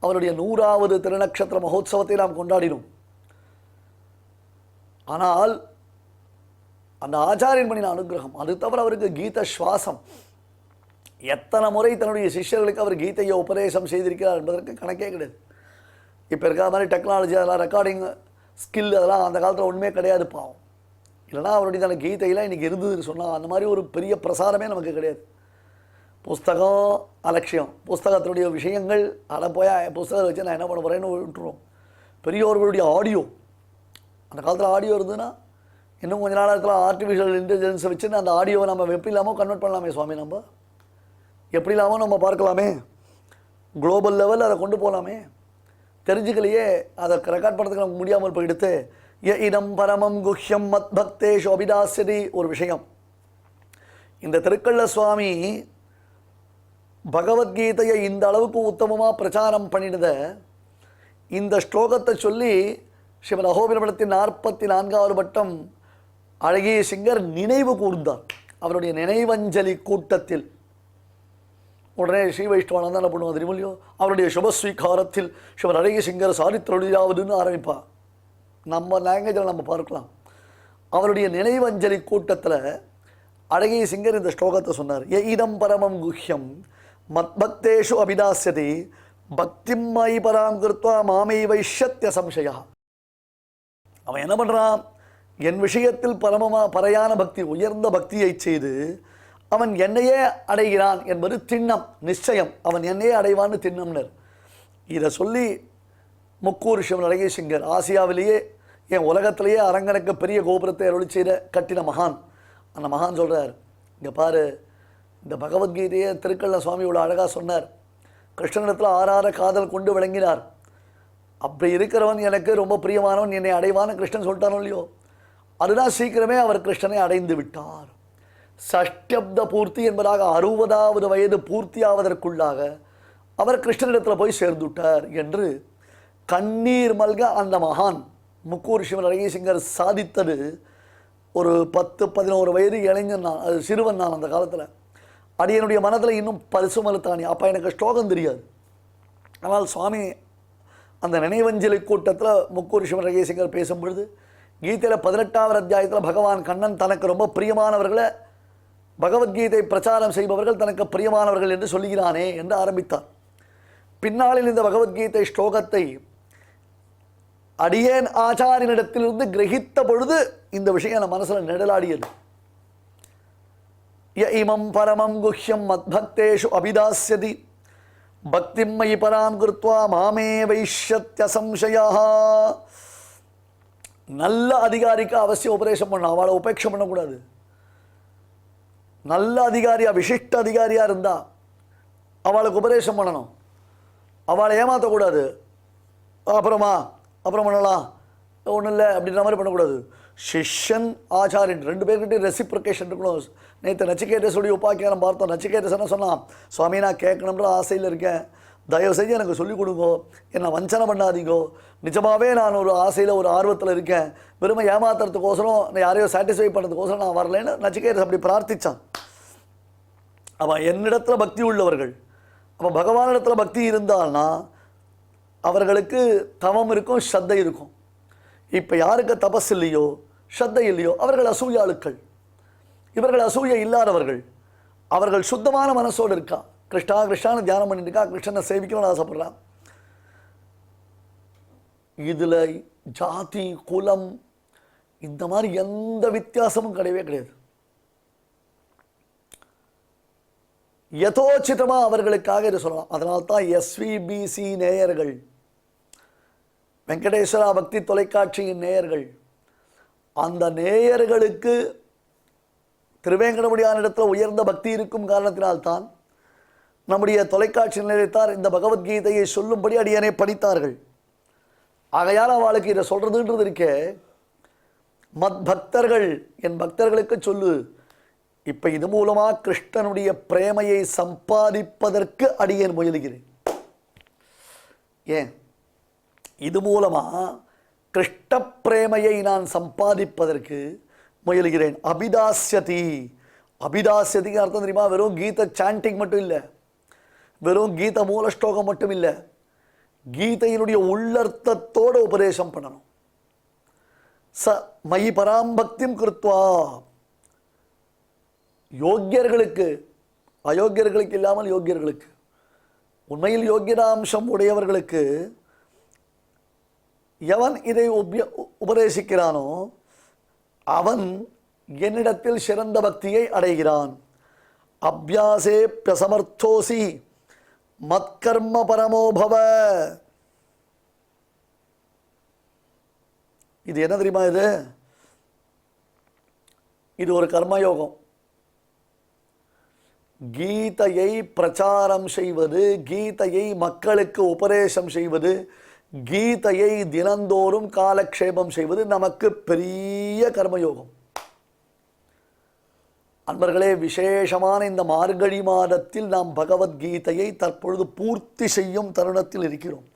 அவருடைய 100வது திருநக்ஷத்திர மகோத்சவத்தை நாம் கொண்டாடினோம். ஆனால் அந்த ஆச்சாரியன் பண்ணின அனுகிரகம், அது தவிர அவருக்கு கீத சுவாசம். எத்தனை முறை தன்னுடைய சிஷ்யர்களுக்கு அவர் கீதையை உபதேசம் செய்திருக்கிறார் என்பதற்கு கணக்கே கிடையாது. இப்போ இருக்கிற மாதிரி டெக்னாலஜி, அதெல்லாம் ரெக்கார்டிங் ஸ்கில், அதெல்லாம் அந்த காலத்தில் ஒன்றுமே கிடையாது பாவம். இல்லைனா அவருடைய அந்த கீதையெல்லாம் இன்றைக்கி இருந்ததுன்னு சொன்னால் அந்த மாதிரி ஒரு பெரிய பிரசாரமே நமக்கு கிடையாது. புஸ்தகம் அலட்சியம், புஸ்தகத்தினுடைய விஷயங்கள் அட போய் புஸ்தகத்தை வச்சு நான் என்ன பண்ண போகிறேன்னு விட்டுருவோம். பெரியவர்களுடைய ஆடியோ, அந்த காலத்தில் ஆடியோ இருந்ததுன்னா இன்னும் கொஞ்ச நேரத்தில் ஆர்டிஃபிஷியல் இன்டெலிஜென்ஸை வச்சு அந்த ஆடியோவை நம்ம எப்படி இல்லாமல் கன்வெர்ட் பண்ணலாமே சுவாமி, நம்ம எப்படி இல்லாமல் நம்ம பார்க்கலாமே, குளோபல் லெவலில் அதை கொண்டு போகலாமே. தெரிஞ்சுக்கலையே, அதை ரெக்கார்ட் பண்ணுறதுக்கு நமக்கு முடியாமல் போயிடுத்து. இடம் பரமம் குஹ்யம் மத் பக்தேஷு அபிதாஸ்யதி ஒரு விஷயம். இந்த திருக்கள்ள சுவாமி பகவத்கீதையை இந்த அளவுக்கு உத்தமமாக பிரச்சாரம் பண்ணிடுத இந்த ஸ்லோகத்தை சொல்லி ஸ்ரீமத் அஹோபிலபடத்தின் 44வது பட்டம் அழகிய சிங்கர் நினைவு கூர்ந்தார். அவருடைய நினைவஞ்சலி கூட்டத்தில் உடனே ஸ்ரீ வைஷ்ணவானந்தான் என்ன பண்ணுவோம் தெரியுமில்லையோ, அவருடைய சுபஸ்வீகாரத்தில் ஸ்ரீமத் அழகிய சிங்கர் சாரித்திரொழியாவதுன்னு ஆரம்பிப்பார். நம்ம லாங்குவேஜில் நம்ம பார்க்கலாம். அவருடைய நினைவஞ்சலி கூட்டத்தில் அழகிய சிங்கர் இந்த ஸ்லோகத்தை சொன்னார். இதம் பரமம் குஹ்யம் மத் பக்தேஷு அபிதாஸ்யதி பக்திம் மயி பராம் கிருத்வா மாமை வைஷ்யத்ய சம்சயா. அவன் என்ன பண்ணுறான், என் விஷயத்தில் பரையான பக்தி, உயர்ந்த பக்தியை செய்து அவன் என்னையே அடைகிறான் என்பது திண்ணம், நிச்சயம். அவன் என்னையே அடைவான்னு திண்ணம்னர். இதை சொல்லி முக்கூர் சிவன் அழகிய சிங்கர் ஆசியாவிலேயே என் உலகத்திலேயே அரங்கனுக்கு பெரிய கோபுரத்தை அருளி செய்த கட்டின மகான். அந்த மகான் சொல்கிறார், இங்கே பாரு, இந்த பகவத்கீதையை திருக்கள்ள சுவாமி இவ்வளோ அழகாக சொன்னார். கிருஷ்ணனிடத்தில் ஆறார காதல் கொண்டு விளங்கினார். அப்படி இருக்கிறவன் எனக்கு ரொம்ப பிரியமானவன், என்னை அடைவான்னு கிருஷ்ணன் சொல்லிட்டானோ இல்லையோ, அதுதான் சீக்கிரமே அவர் கிருஷ்ணனை அடைந்து விட்டார். சஷ்டப்த பூர்த்தி என்பதாக 60வது வயது பூர்த்தியாவதற்குள்ளாக அவர் கிருஷ்ணனிடத்தில் போய் சேர்ந்துவிட்டார் என்று கண்ணீர் மல்க அந்த மகான் முக்கூர் சிவன் அழகிய சிங்கர் சாதித்தது. ஒரு 10-11 வயது இளைஞன் நான், அது சிறுவன் நான் அந்த காலத்தில். அடியனுடைய மனதில் இன்னும் பரிசுமலுத்தானி. அப்போ எனக்கு ஸ்லோகம் தெரியாது. ஆனால் சுவாமி அந்த நினைவஞ்சலி கூட்டத்தில் முக்கூர் சிவன் அழகிய சிங்கர் பேசும்பொழுது கீதையில் 18வது அத்தியாயத்தில் பகவான் கண்ணன் தனக்கு ரொம்ப பிரியமானவர்களை, பகவத்கீதை பிரச்சாரம் செய்பவர்கள் தனக்கு பிரியமானவர்கள் என்று சொல்லுகிறானே என்று ஆரம்பித்தார். பின்னாளில் இந்த பகவத்கீதை ஸ்லோகத்தை அடியேன் ஆச்சாரியனிடத்திலிருந்து கிரகித்த பொழுது இந்த விஷயம் என் மனசில் நிழலாடியது. இமம் பரமம் குஹ்யம் மத்பக்தேஷு அபிதாஸ்யதி பக்திம் மயி பராம் கிருத்வா மாமே வைஷ்யத்ய சம்சயா. நல்ல அதிகாரிக்கு அவசியம் உபதேசம் பண்ணணும், அவளை உபேட்சம் பண்ணக்கூடாது. நல்ல அதிகாரியா, விசிஷ்ட அதிகாரியாக இருந்தால் அவளுக்கு உபதேசம் பண்ணணும், அவளை ஏமாற்றக்கூடாது. அப்புறம் பண்ணலாம், ஒன்றும் இல்லை அப்படின்ற மாதிரி பண்ணக்கூடாது. சிஷ்யன் ஆச்சாரியன் 2 பேர்கிட்டையும் ரெசிப்ரிகேஷன் இருக்கணும். நேற்று நச்சிகேதஸுடைய உபாக்கியானம் பார்த்தோம். நச்சிகேதஸ் என்ன சொன்னான், சுவாமி நான் கேட்கணுன்ற ஆசையில் இருக்கேன், தயவு செஞ்சு எனக்கு சொல்லிக் கொடுங்கோ, என்னை வஞ்சனை பண்ணாதீங்கோ, நிஜமாகவே நான் ஒரு ஆசையில் ஒரு ஆர்வத்தில் இருக்கேன், வெறுமை ஏமாத்துறதுக்கோசரம் யாரையோ சாட்டிஸ்ஃபை பண்ணுறதுக்கோசரம் நான் வரலேன்னு நச்சிகேதஸ் அப்படி பிரார்த்தித்தான். அவன் என்னிடத்தில் பக்தி உள்ளவர்கள், அப்போ பகவானிடத்தில் பக்தி இருந்தால்னா அவர்களுக்கு தவம் இருக்கும், ஸ்ரத்தை இருக்கும். இப்போ யாருக்கு தபஸ் இல்லையோ, ஸ்ரத்தை இல்லையோ, அவர்கள் அசூயாளுக்கள். இவர்கள் அசூயை இல்லாதவர்கள், அவர்கள் சுத்தமான மனசோடு இருக்கா, கிருஷ்ணா கிருஷ்ணான்னு தியானம் பண்ணிட்டு இருக்கா, கிருஷ்ணனை சேவிக்கணும்னு ஆசைப்படுறான். இதில் ஜாதி குலம் இந்த மாதிரி எந்த வித்தியாசமும் கிடையவே கிடையாது. யதோச்சிதமாக அவர்களுக்காக இது சொல்லலாம். அதனால்தான் எஸ்விபிசி நேயர்கள், வெங்கடேஸ்வரா பக்தி தொலைக்காட்சியின் நேயர்கள், அந்த நேயர்களுக்கு திருவேங்கடமுடியானிடத்தில் உயர்ந்த பக்தி இருக்கும் காரணத்தினால்தான் நம்முடைய தொலைக்காட்சி நிலையத்தார் இந்த பகவத்கீதையை சொல்லும்படி அடியனை படித்தார்கள். ஆகையால் அவளுக்கு இதை சொல்றதுன்றது இருக்கே, மத் பக்தர்கள், என் பக்தர்களுக்கு சொல்லு, இப்ப இது மூலமா கிருஷ்ணனுடைய பிரேமையை சம்பாதிப்பதற்கு அடியேன் முயலுகிறேன். ஏன் இது மூலமா கிருஷ்ண பிரேமையை நான் சம்பாதிப்பதற்கு முயலுகிறேன். அபிதாஸ்யதி, அபிதாஸ்யதிக்கு அர்த்தம் தெரியுமா? வெறும் கீத சாண்டிங் மட்டும் இல்லை, வெறும் கீத மூல ஸ்லோகம் மட்டும் இல்லை, கீதையினுடைய உள்ளர்த்தத்தோடு உபதேசம் பண்ணணும். ச மயி பராம்பக்திம் கிருத்வா, யோக்கியர்களுக்கு, அயோக்கியர்களுக்கு இல்லாமல் யோக்கியர்களுக்கு, உண்மையில் யோக்கியதாம்சம் உடையவர்களுக்கு எவன் இதை உபதேசிக்கிறானோ அவன் என்னிடத்தில் சிறந்த பக்தியை அடைகிறான். அபியாசே பிரசமர்த்தோசி மத்கர்ம பரமோபவ. இது என்ன தெரியுமா? இது ஒரு கர்மயோகம். கீதையை பிரச்சாரம் செய்வது, கீதையை மக்களுக்கு உபதேசம் செய்வது, கீதையை தினந்தோறும் காலக்ஷேபம் செய்வது நமக்கு பெரிய கர்மயோகம். அன்பர்களே, விசேஷமான இந்த மார்கழி மாதத்தில் நாம் பகவத்கீதையை தற்பொழுது பூர்த்தி செய்யும் தருணத்தில் இருக்கிறோம்.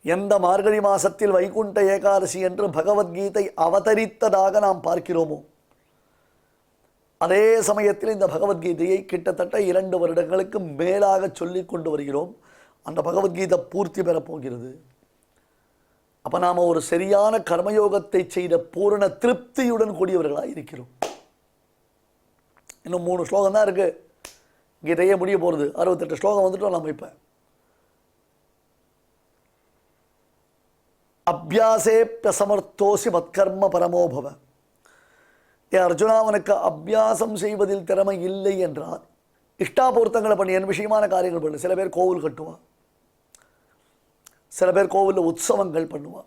எந்த மார்கழி மாசத்தில் வைகுண்ட ஏகாதசி என்று பகவத்கீதை அவதரித்ததாக நாம் பார்க்கிறோமோ, அதே சமயத்தில் இந்த பகவத்கீதையை கிட்டத்தட்ட 2 வருடங்களுக்கு மேலாக சொல்லிக் கொண்டு வருகிறோம். அந்த பகவத்கீதை பூர்த்தி பெறப்போகிறது. அப்போ நாம் ஒரு சரியான கர்மயோகத்தை செய்த பூரண திருப்தியுடன் கூடியவர்களாக இருக்கிறோம். இன்னும் 3 ஸ்லோகம் தான் இருக்கு, கீதையே முடிய போகிறது. 68 ஸ்லோகம் வந்துட்டோம் நம்ம. இப்போ அபியாசே பிரசமர்த்தோசி மத்கர்ம பரமோபவ. அர்ஜுனா, அவனுக்கு அபியாசம் செய்வதில் திறமை இல்லை என்றால் இஷ்டாபூர்த்தங்களை பண்ணி என் விஷயமான காரியங்கள் பண்ணு. சில பேர் கோவில் கட்டுவா, சில பேர் கோவிலில் உற்சவங்கள் பண்ணுவா,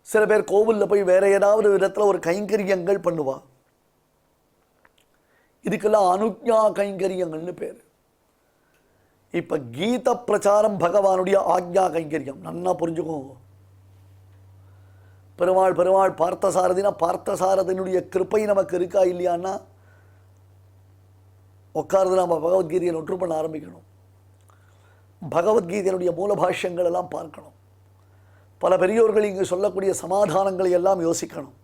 சில பேர் கோவிலில் போய் வேற ஏதாவது விதத்தில் ஒரு கைங்கரியங்கள் பண்ணுவா. இதுக்கெல்லாம் அனுஜ்ஞா கைங்கரியங்கள்னு பேர். இப்ப கீத பிரச்சாரம் பகவானுடைய ஆக்ஞா கைங்கரியம். நன்னா புரிஞ்சுக்கோங்க. பெருமாள் பெருமாள் பார்த்தசாரதினா பார்த்தசாரதினுடைய கிருப்பை நமக்கு இருக்கா இல்லையான்னா உட்கார்ந்து நம்ம பகவத்கீதையை நொற்று பண்ண ஆரம்பிக்கணும். பகவத்கீதையினுடைய மூல பாஷ்யங்கள் எல்லாம் பார்க்கணும். பல பெரியோர்கள் இங்கு சொல்லக்கூடிய சமாதானங்களை எல்லாம் யோசிக்கணும்.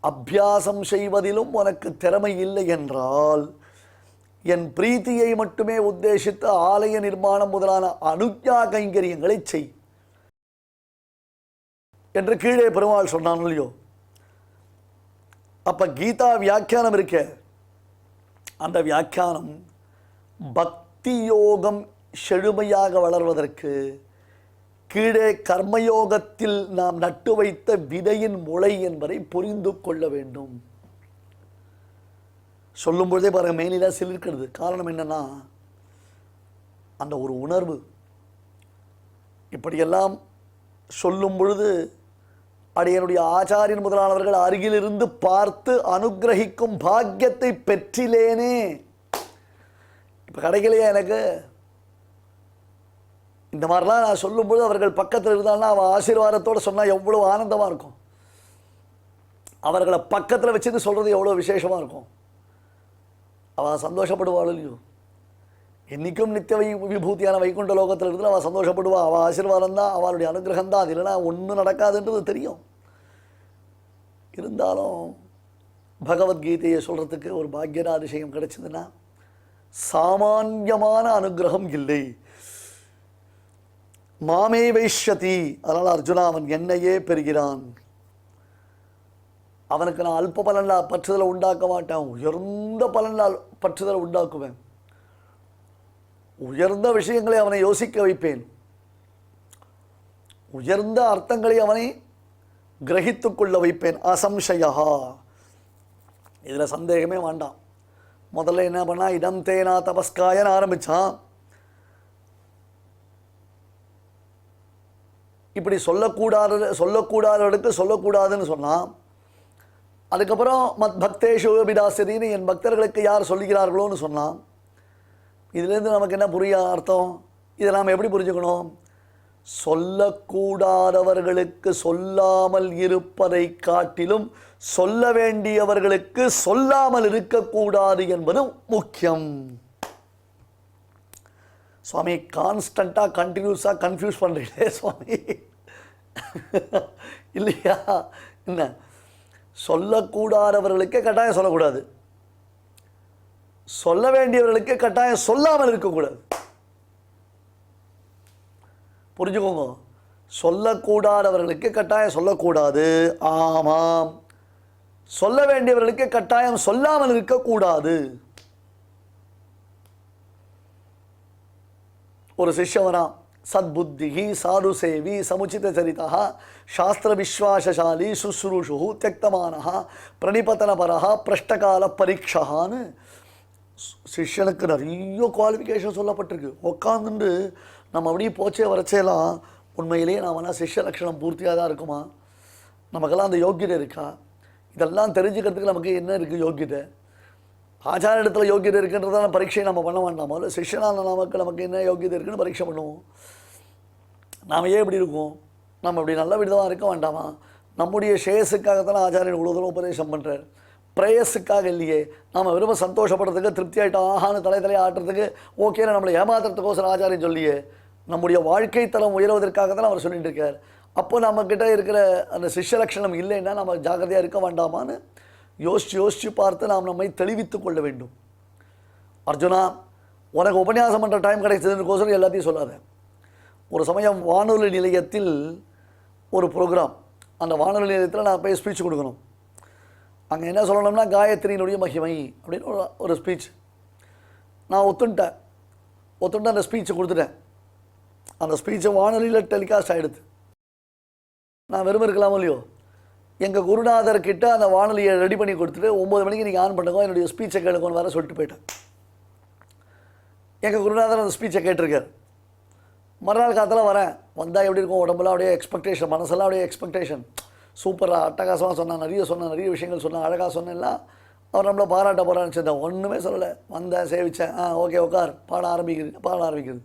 அபியாசம் செய்வதிலும் உனக்கு திறமை இல்லை என்றால் என் பிரீத்தியை மட்டுமே உத்தேசித்து ஆலய நிர்மாணம் முதலான அனுஜ்ஞா கைங்கரியங்களை செய் என்று கீழே பெருமாள் சொன்னான் இல்லையோ. அப்ப கீதா வியாக்கியானம் இருக்க, அந்த வியாக்கியானம் பக்தி யோகம் செழுமையாக வளர்வதற்கு கீழே கர்மயோகத்தில் நாம் நட்டு வைத்த விதையின் முளை என்பதை புரிந்து கொள்ள வேண்டும். சொல்லும் பொழுதே பாருங்க, மேனில சிலிர்க்கிறது. காரணம் என்னன்னா, அந்த ஒரு உணர்வு. இப்படியெல்லாம் சொல்லும் பொழுது அடியனுடைய ஆச்சாரியன் முதலானவர்கள் அருகிலிருந்து பார்த்து அனுகிரகிக்கும் பாக்கியத்தை பெற்றிலேனே. இப்ப கிடைக்கலையா எனக்கு? இந்த மாதிரிலாம் நான் சொல்லும்போது அவர்கள் பக்கத்தில் இருந்தாலும் அவன் ஆசீர்வாதத்தோடு சொன்னால் எவ்வளோ ஆனந்தமாக இருக்கும். அவர்களை பக்கத்தில் வச்சுட்டு சொல்கிறது எவ்வளோ விசேஷமாக இருக்கும். அவள் சந்தோஷப்படுவாள் இல்லையோ. என்றைக்கும் நித்திய விபூதியான வைகுண்ட லோகத்தில் இருந்து அவள் சந்தோஷப்படுவாள். அவள் ஆசீர்வாதம் தான், அவளுடைய அனுகிரகம் தான். அது இல்லைனா ஒன்றும் நடக்காதுன்றது தெரியும். இருந்தாலும் பகவத்கீதையை சொல்கிறதுக்கு ஒரு பாக்யராதிசயம் கிடைச்சதுன்னா சாமான்யமான அனுகிரகம் இல்லை. மாமே வைஷ்யதி. அதனால் அர்ஜுனா, அவன் என்னையே பெறுகிறான். அவனுக்கு நான் அல்ப பலனால் பற்றுதலை உண்டாக்க மாட்டேன், உயர்ந்த பலனால் பற்றுதலை உண்டாக்குவேன். உயர்ந்த விஷயங்களை அவனை யோசிக்க வைப்பேன். உயர்ந்த அர்த்தங்களை அவனை கிரகித்து கொள்ள வைப்பேன். அசம்சயா, இதில் சந்தேகமே வேண்டாம். முதல்ல என்ன பண்ணா, இடம் தேனா தபஸ்காயன்னு ஆரம்பித்தான். இப்படி சொல்லக்கூடாதவர்களுக்கு சொல்லக்கூடாதுன்னு சொன்னான். அதுக்கப்புறம் மத் பக்தேஷு விதாசதின்னு என் பக்தர்களுக்கு யார் சொல்லுகிறார்களோன்னு சொன்னான். இதுலேருந்து நமக்கு என்ன புரிய அர்த்தம்? இதை நாம் எப்படி புரிஞ்சுக்கணும்? சொல்லக்கூடாதவர்களுக்கு சொல்லாமல் இருப்பதை காட்டிலும் சொல்ல வேண்டியவர்களுக்கு சொல்லாமல் இருக்கக்கூடாது என்பதும் முக்கியம். சுவாமி கான்ஸ்டண்ட்டாக கண்டினியூஸாக கன்ஃபியூஸ் பண்ணுறீங்களே சுவாமி இல்லையா? என்ன சொல்லக்கூடாதவர்களுக்கே கட்டாயம் சொல்லக்கூடாது, சொல்ல வேண்டியவர்களுக்கு கட்டாயம் சொல்லாமல் இருக்கக்கூடாது. புரிஞ்சுக்கோங்க, சொல்லக்கூடாதவர்களுக்கு கட்டாயம் சொல்லக்கூடாது. ஆமாம், சொல்ல வேண்டியவர்களுக்கு கட்டாயம் சொல்லாமல் இருக்கக்கூடாது. ஒரு சிஷ்யவனா சத்புத்தி சாது சேவி சமுச்சித சரிதா சாஸ்திர விஸ்வாசசாலி சுஸ்ரூஷு தியக்தமானஹா பிரணிபத்தனபரஹா பிரஷ்டகால பரீட்சான்னு சிஷ்யனுக்கு நிறைய குவாலிஃபிகேஷன் சொல்லப்பட்டிருக்கு. உட்காந்துட்டு நம்ம அப்படியே போச்சே வரச்சேலாம் உண்மையிலேயே நாமனா சிஷ்ய லட்சணம் பூர்த்தியாக தான் இருக்குமா? நமக்கெல்லாம் அந்த யோக்கியதை இருக்கா? இதெல்லாம் தெரிஞ்சுக்கிறதுக்கு நமக்கு என்ன இருக்குது யோக்கியதை? ஆச்சார இடத்துல யோக்கியதை இருக்குன்றதான பரீட்சையை நம்ம பண்ண வேண்டாமா? இல்லை சிஷ்யனால் நமக்கு என்ன யோக்கியதை இருக்குன்னு பரீட்சை பண்ணுவோம். நாம் ஏன் இப்படி இருக்கோம்? நம்ம இப்படி நல்ல விதமாக இருக்க வேண்டாமா? நம்முடைய ஷேயஸுக்காகத்தானே ஆச்சாரியன் இவ்வளோ தூரம் உபதேசம் பண்ணுறார், பிரேயஸுக்காக இல்லையே. நாம் விரும்ப சந்தோஷப்படுறதுக்கு திருப்தி ஆகிட்டோம் ஆகான்னு தலையை ஆட்டுறதுக்கு ஓகேன்னு நம்மளை ஏமாத்துறதுக்கோசரம் ஆச்சாரியன் சொல்லியே நம்முடைய வாழ்க்கை தரம் உயர்வதற்காக தான் அவர் சொல்லிட்டு இருக்கார். அப்போ நம்மக்கிட்ட இருக்கிற அந்த சிஷ்ய லட்சணம் இல்லைன்னா நம்ம ஜாக்கிரதையாக இருக்க வேண்டாமான்னு யோசித்து பார்த்து நாம் நம்மை தெளிவித்து கொள்ள வேண்டும். அர்ஜுனா, உனக்கு உபன்யாசம் பண்ணுற டைம் கிடைச்சதுன்னு எல்லாத்தையும் சொல்லாத. ஒரு சமயம் வானொலி நிலையத்தில் ஒரு ப்ரோக்ராம், அந்த வானொலி நிலையத்தில் நான் போய் ஸ்பீச் கொடுக்கணும். அங்கே என்ன சொல்லணும்னா காயத்ரியினுடைய மகிமை அப்படின்னு ஒரு ஸ்பீச். நான் ஒத்துன்ட்டு அந்த ஸ்பீச்சை கொடுத்துட்டேன். அந்த ஸ்பீச்சை வானொலியில் டெலிகாஸ்ட் ஆகிடுது. நான் வெறும் இருக்கலாமோ இல்லையோ, எங்கள் குருநாதர்கிட்ட அந்த வானொலியை ரெடி பண்ணி கொடுத்துட்டு 9 மணிக்கு நீங்கள் ஆன் பண்ணுங்க, என்னுடைய ஸ்பீச்சை கேளுங்கன்னு வேறு சொல்லிட்டு போயிட்டேன். எங்கள் குருநாதர் அந்த ஸ்பீச்சை கேட்டிருக்கார். மறுநாள் காலத்தில் வரேன், வந்தால் எப்படி இருக்கும் உடம்புலாம் அப்படியே எக்ஸ்பெக்டேஷன், மனசெல்லாம் அப்படியே எக்ஸ்பெக்டேஷன். சூப்பராக அட்டகாசமாக சொன்னான், நிறைய விஷயங்கள் சொன்னான், அழகாக சொன்னேன்லாம். அவர் நம்மளை பாராட்ட போகிறான்னு வச்சுருந்தேன். ஒன்றுமே சொல்லலை. வந்தேன், சேவித்தேன், ஓகே உட்கார், பாட ஆரம்பிக்கிறது.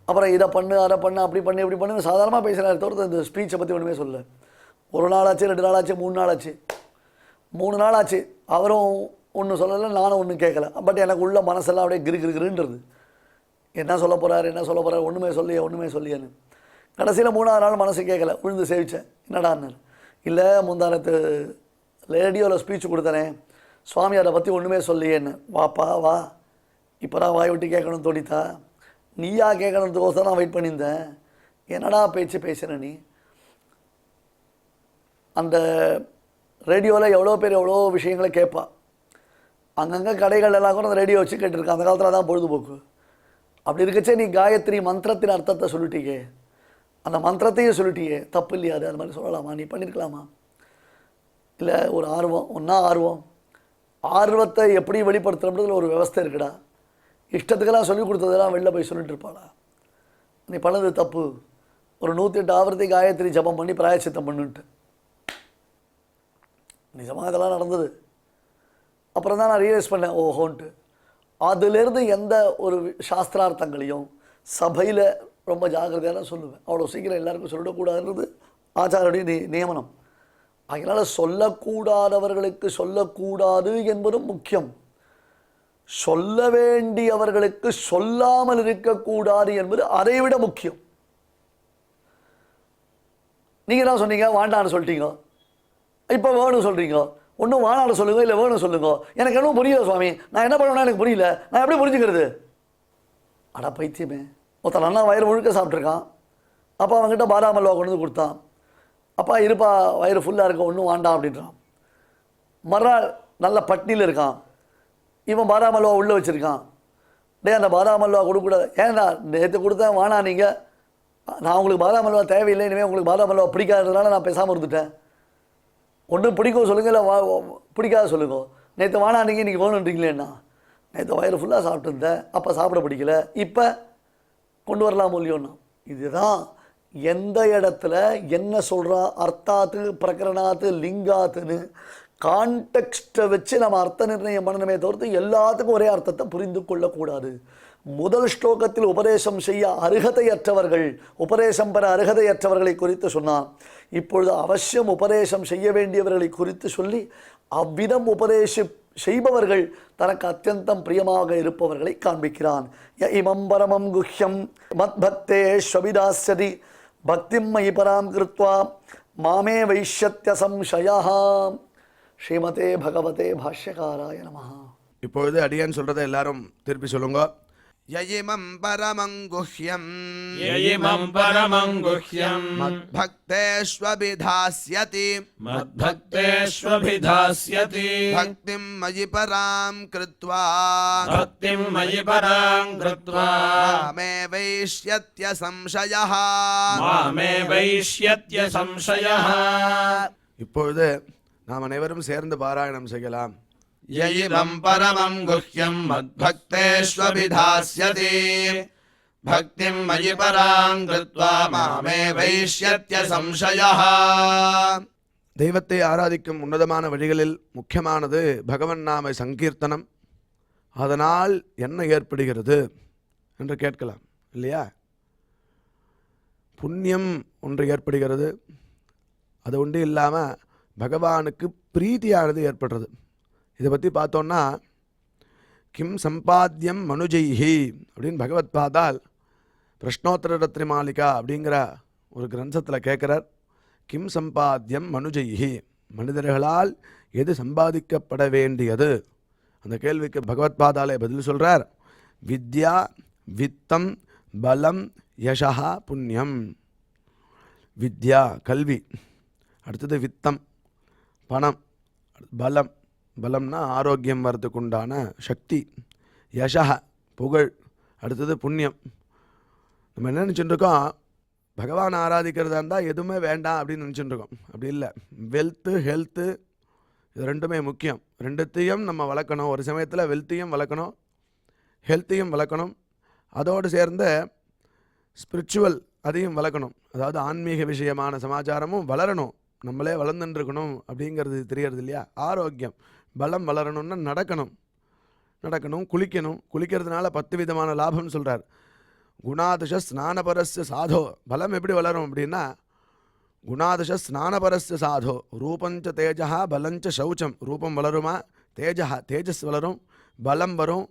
அப்புறம் இதை பண்ணு அதை பண்ணு அப்படி பண்ணு இப்படி பண்ணு சாதாரணமாக பேசுகிறாரு தவிர்த்து இந்த ஸ்பீச்சை பற்றி ஒன்றுமே சொல்லலை. 1 நாள் ஆச்சு, 2 நாள் ஆச்சு, 3 நாள் ஆச்சு, 3 நாள் ஆச்சு. அவரும் ஒன்றும் சொல்லலை, நானும் ஒன்றும் கேட்கல. பட் எனக்கு உள்ள மனசெல்லாம் அப்படியே கிருன்றது. என்ன சொல்ல போகிறார் ஒன்றுமே சொல்லியேன்னு. கடைசியில் 3ஆவது நாள் மனசு கேட்கல, விழுந்து சேவித்தேன். என்னடான்னு, இல்லை முந்தானத்து ரேடியோவில் ஸ்பீச் கொடுத்தனே சுவாமி, அதை பற்றி ஒன்றுமே சொல்லியேன்னு. வாப்பா வா, இப்போ தான் வாய் விட்டு கேட்கணும்னு தோணித்தா? நீயா கேட்கணுன்றதுக்கோசரம் நான் வெயிட் பண்ணியிருந்தேன். என்னடா பேச்சு பேசுகிற நீ? அந்த ரேடியோவில் எவ்வளோ பேர் எவ்வளோ விஷயங்களை கேட்பா. அங்கங்கே கடைகள் எல்லாம் கூட அந்த ரேடியோ வச்சு கேட்டிருக்கேன். அந்த காலத்தில் தான் பொழுதுபோக்கு. அப்படி இருக்கச்சே நீ காயத்ரி மந்திரத்தின் அர்த்தத்தை சொல்லிட்டீங்க, அந்த மந்திரத்தையும் சொல்லிட்டியே, தப்பு இல்லையா? அது மாதிரி சொல்லலாமா? நீ பண்ணியிருக்கலாமா? இல்லை ஒரு ஆர்வத்தை எப்படி வெளிப்படுத்துகிறோம்ன்றதுல ஒரு விவஸ்தை இருக்குடா. இஷ்டத்துக்கெல்லாம் சொல்லிக் கொடுத்ததெல்லாம் வெளில போய் சொல்லிட்டு இருப்பாளா? நீ பண்ணது தப்பு. ஒரு 108 ஆவர்த்தி காயத்ரி ஜபம் பண்ணி பிராயச்சித்தம் பண்ணுன்ட்டு நிஜமாக இதெல்லாம் நடந்தது. அப்புறம் தான் நான் ரியலைஸ் பண்ணேன், ஓஹோன்ட்டு. அதுலேருந்து எந்த ஒரு சாஸ்திரார்த்தங்களையும் சபையில் ரொம்ப ஜாக்கிரதையாக சொல்லுவேன். அவ்வளோ சீக்கிரம் எல்லாருக்கும் சொல்லிடக்கூடாதுன்றது ஆச்சாரியுடைய நியமனம். அதனால் சொல்லக்கூடாதவர்களுக்கு சொல்லக்கூடாது என்பதும் முக்கியம். சொல்ல வேண்டியவர்களுக்கு சொல்லாமல் இருக்கக்கூடாது என்பது அதைவிட முக்கியம். நீங்கள் என்ன சொன்னீங்க? வாண்டான்னு சொல்லிட்டீங்க, இப்போ வேணும் சொல்கிறீங்க. ஒன்றும் வானாட சொல்லுங்க, இல்லை வேணும் சொல்லுங்க. எனக்கு இன்னும் புரியல சுவாமி, நான் என்ன பண்ணுவேன்னா எனக்கு புரியல, நான் எப்படி புரிஞ்சுக்கிறது? அடா பைத்தியமே, ஒருத்தன் நல்லா வயிறு முழுக்க சாப்பிட்ருக்கான். அப்பா அவங்ககிட்ட பாதாம் அல்வா கொண்டு வந்து கொடுத்தான். அப்பா இருப்பா, வயிறு ஃபுல்லாக இருக்க, ஒன்றும் வாண்டாம் அப்படின்றான். மறுநாள் நல்ல பட்னியில் இருக்கான். இவன் பாதாம் அல்வா உள்ளே வச்சுருக்கான். டே அந்த பாதாம் அல்வா கொடுக்கூடாது. ஏன்னா நேற்று கொடுத்தேன் வானா, நீங்கள் நான் உங்களுக்கு பாதாம் அல்வா தேவையில்லை, இனிமேல் உங்களுக்கு பாதாம் அல்வா பிடிக்காததுனால நான் பேசாமல் இருந்துட்டேன். ஒன்று பிடிக்கும் சொல்லுங்கள், இல்லை பிடிக்காத சொல்லுங்க. நேற்று வானா நீங்கள் இன்றைக்கி வேணுன்றீங்களேண்ணா. நேற்று வயிறு ஃபுல்லாக சாப்பிட்டுருந்தேன், அப்போ சாப்பிட பிடிக்கல, இப்போ கொண்டு வரலாம் இல்லையோண்ணா. இதுதான் எந்த இடத்துல என்ன சொல்கிறா, அர்த்தாத்து பிரகரணாத்து லிங்காத்துன்னு கான்டெக்ஸ்ட்டை வச்சு நம்ம அர்த்த நிர்ணயம் பண்ணணுமே தவிர்த்து எல்லாத்துக்கும் ஒரே அர்த்தத்தை புரிந்து கொள்ளக்கூடாது. முதல் ஸ்லோகத்தில் உபதேசம் செய்ய அருகதையற்றவர்கள், உபதேசம் பெற அருகதையற்றவர்களை குறித்து சொன்னான். இப்பொழுது அவசியம் உபதேசம் செய்ய வேண்டியவர்களை குறித்து சொல்லி அவ்விதம் செய்பவர்கள் தனக்கு அத்தியந்தம் பிரியமாக இருப்பவர்களை காண்பிக்கிறான். ய இமம் பரமம் குஹ்யம் மத்பக்தே ஸ்வவிதாஸ்யதி பக்திம் மயி பராம் கிருத்வா மாமே வைஷ்யத்ய சம்சயः. ஸ்ரீமதே பகவதே பாஷ்யகாராய நமஹ.
இப்பொழுது அடியான் சொல்றதை எல்லாரும் திருப்பி சொல்லுங்க. யயிமம் பரமங்குஹ்யம்
ययिमं परमं गुह्यं
மத்பக்தேஷ்வபிதாஸ்யதி
मद्भक्तेष्वभिधास्यति
பக்திம் மயி பராம் கிருத்வா
भक्तिं मयि परां कृत्वा
மே வைஷ்யத்ய சம்சயः.
मामे वैष्यत्य संशयः.
இப்பொழுது நாம் அனைவரும் சேர்ந்து பாராயணம் செய்யலாம்.
ययिमं परमं गुह्यं मद्भक्तेष्वभिधास्यति भक्तिं मयि परां कृत्वा मामे वैष्यत्य संशयः.
தெய்வத்தை ஆராதிக்கும் உன்னதமான வழிகளில் முக்கியமானது பகவன் நாம சங்கீர்த்தனம். அதனால் என்ன ஏற்படுகிறது என்று கேட்கலாம் இல்லையா? புண்ணியம் ஒன்று ஏற்படுகிறது. அது ஒன்று இல்லாமல் பகவானுக்கு பிரீத்தியானது ஏற்படுறது. இதை பற்றி பார்த்தோன்னா கிம் சம்பாத்தியம் மனுஜைஹி அப்படின்னு பகவத் பாதால் பிரஷ்னோத்தர ரத்ரி மாளிகா அப்படிங்கிற ஒரு கிரந்தத்தில் கேட்குறார். கிம் சம்பாத்தியம் மனுஜைஹி, மனிதர்களால் எது சம்பாதிக்கப்பட வேண்டியது? அந்த கேள்விக்கு பகவத் பாதாலே பதில் சொல்கிறார். வித்யா வித்தம் பலம் யசா புண்ணியம். வித்யா கல்வி, அடுத்தது வித்தம் பணம், பலம் பலம்னா ஆரோக்கியம் வரதுக்கு உண்டான சக்தி, யசா புகழ், அடுத்தது புண்ணியம். நம்ம என்ன நினச்சிட்டு இருக்கோம், பகவான் ஆராதிக்கிறதா இருந்தால் எதுவுமே வேண்டாம் அப்படின்னு நினச்சிட்டு இருக்கோம். அப்படி இல்லை. வெல்த்து ஹெல்த்து இது ரெண்டுமே முக்கியம். ரெண்டுத்தையும் நம்ம வளர்க்கணும். ஒரு சமயத்தில் வெல்த்தையும் வளர்க்கணும், ஹெல்த்தையும் வளர்க்கணும். அதோடு சேர்ந்த ஸ்பிரிச்சுவல் அதையும் வளர்க்கணும். அதாவது ஆன்மீக விஷயமான சமாச்சாரமும் வளரணும். நம்மளே வளர்ந்துட்டுருக்கணும் அப்படிங்கிறது தெரியறது இல்லையா? ஆரோக்கியம் பலம் வளரணும்னா நடக்கணும், குளிக்கணும். குளிக்கிறதுனால 10 விதமான லாபம் சொல்கிறார். குணாதிஷ ஸ்நானபரஸ்ய சாதோ. பலம் எப்படி வளரும் அப்படின்னா குணாதிஷ ஸ்நானபரஸ்ய சாதோ ரூபஞ்ச தேஜா பலஞ்ச சௌச்சம். ரூபம் வளருமா? தேஜஸ் வளரும், பலம் வரும்.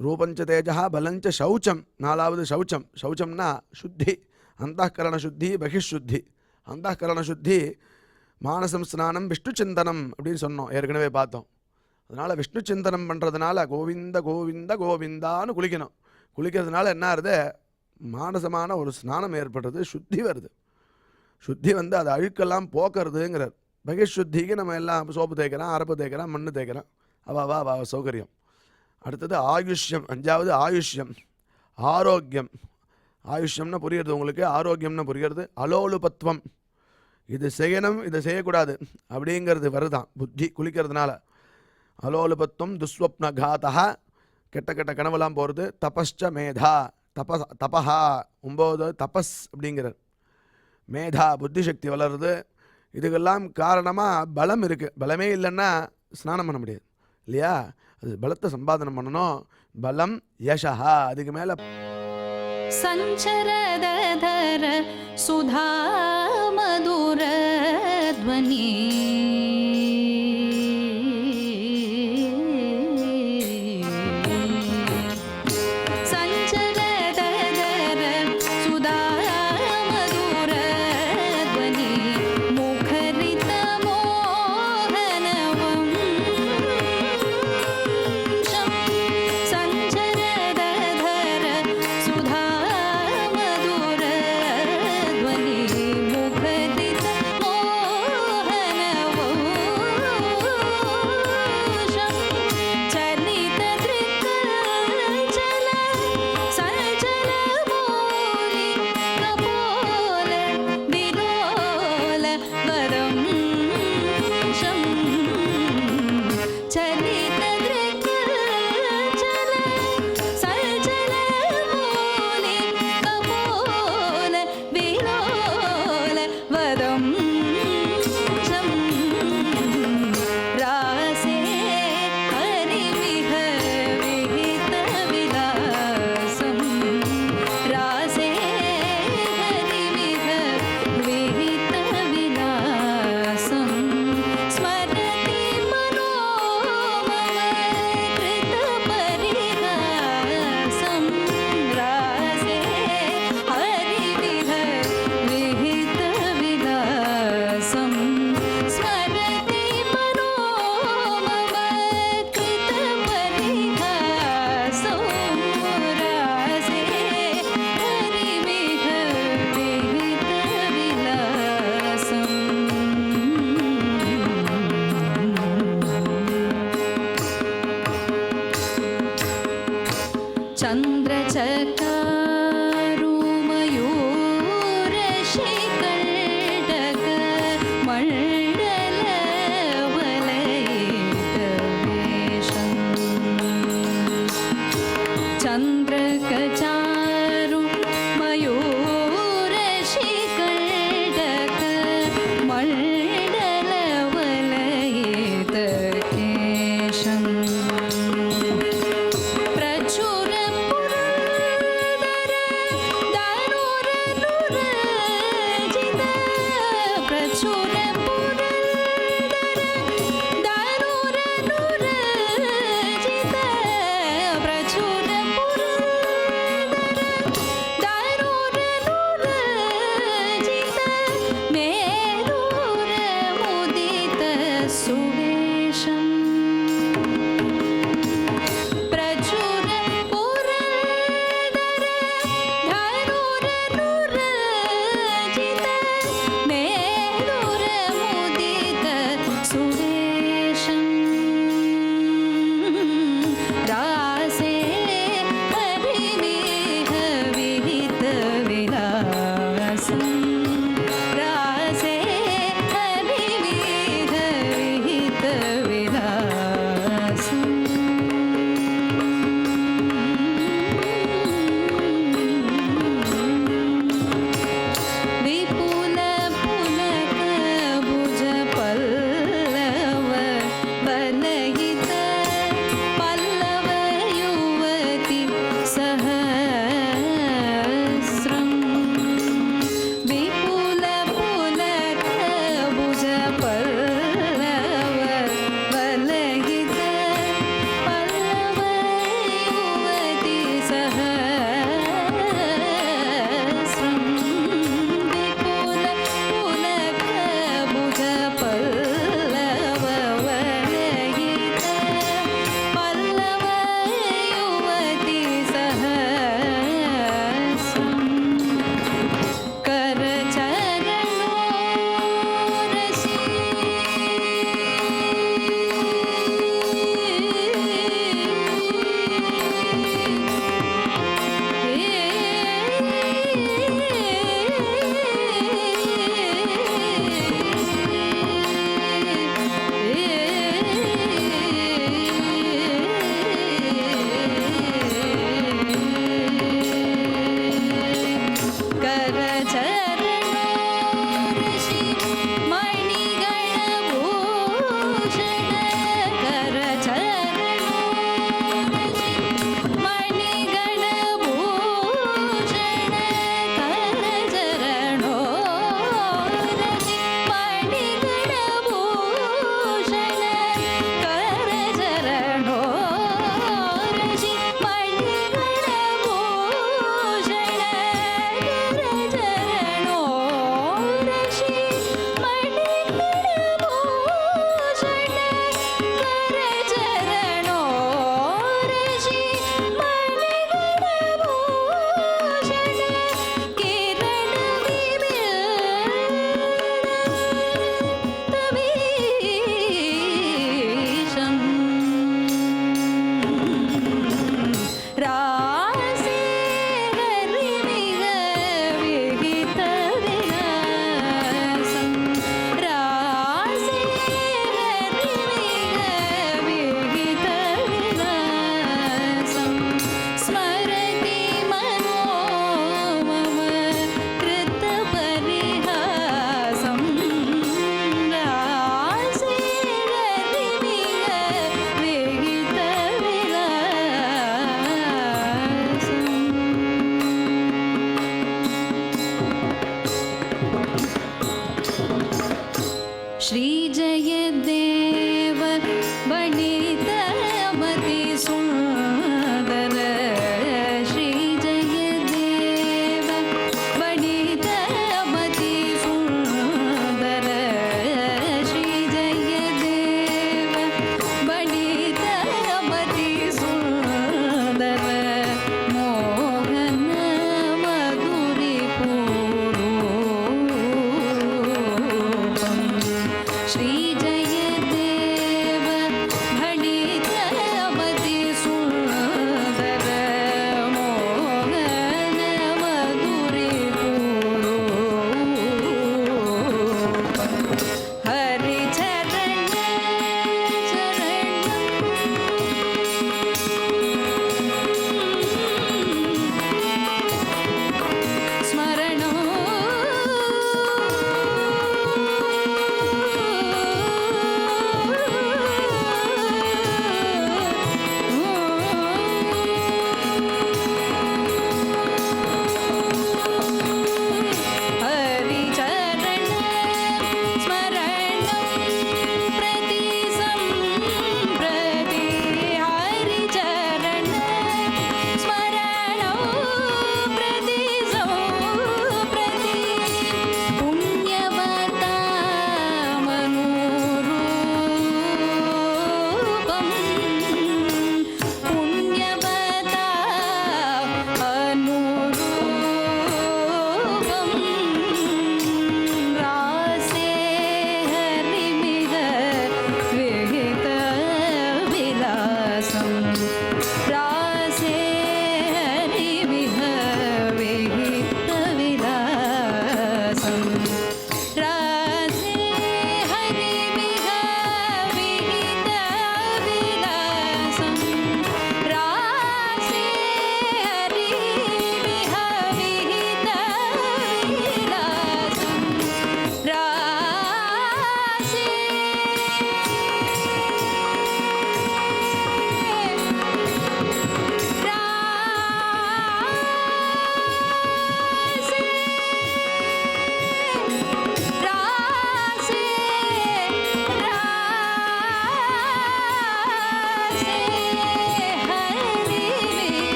ரூபஞ்ச தேஜா பலஞ்ச சௌச்சம். 4வது சௌச்சம். சௌச்சம்னா சுத்தி, அந்தःகரண சுத்தி பகிஷுத்தி. அந்தःகரண சுத்தி மானசம் ஸ்நானம் விஷ்ணு சிந்தனம் அப்படின்னு சொன்னோம், ஏற்கனவே பார்த்தோம். அதனால் விஷ்ணு சிந்தனம் பண்ணுறதுனால கோவிந்த கோவிந்த கோவிந்தான்னு குளிக்கணும். குளிக்கிறதுனால என்ன ஆகுது? மானசமான ஒரு ஸ்நானம் ஏற்படுறது, சுத்தி வருது. சுத்தி வந்து அது அழுக்கெல்லாம் போக்குறதுங்கிறார். பகிஷுத்திக்கு நம்ம எல்லாம் சோப்பு தேய்க்கிறோம், அரப்பு தேய்க்கிறோம், மண்ணு தேய்க்கிறோம். அவ சௌகரியம். அடுத்தது ஆயுஷ்யம். 5வது ஆயுஷ்யம், ஆரோக்கியம். ஆயுஷ்யம்னு புரியுறது உங்களுக்கு, ஆரோக்கியம்னு புரியுறது. அலோலுபத்துவம், இது செய்யணும் இதை செய்யக்கூடாது அப்படிங்கிறது வருதான் புத்தி குளிக்கிறதுனால. அலோலுபத்துவம் துஸ்வப்ன காதா, கெட்ட கெட்ட கனவெல்லாம் போகிறது. தபஸ்ச மேதா, தபஹா 9 தபஸ் அப்படிங்கிறார். மேதா புத்தி சக்தி வளருது. இதுக்கெல்லாம் காரணமாக பலம் இருக்குது. பலமே இல்லைன்னா ஸ்நானம் பண்ண முடியாது இல்லையா? அது பலத்தை சம்பாதனம் பண்ணணும். பலம் யசா, அதுக்கு மேலே
சஞ்சரதர சுதா மதுர த்வனி மோகரித श्रीजयदेव वनितामति सुन्दर श्रीजयदेव वनितामति सुन्दर श्रीजयदेव वनितामति सुन्दर मोहन मधुरिपूरूपम् श्रीजयदेव भणितमति सुन्दर मोहन मधुरिपूरूपम् हरिचरण स्मरणो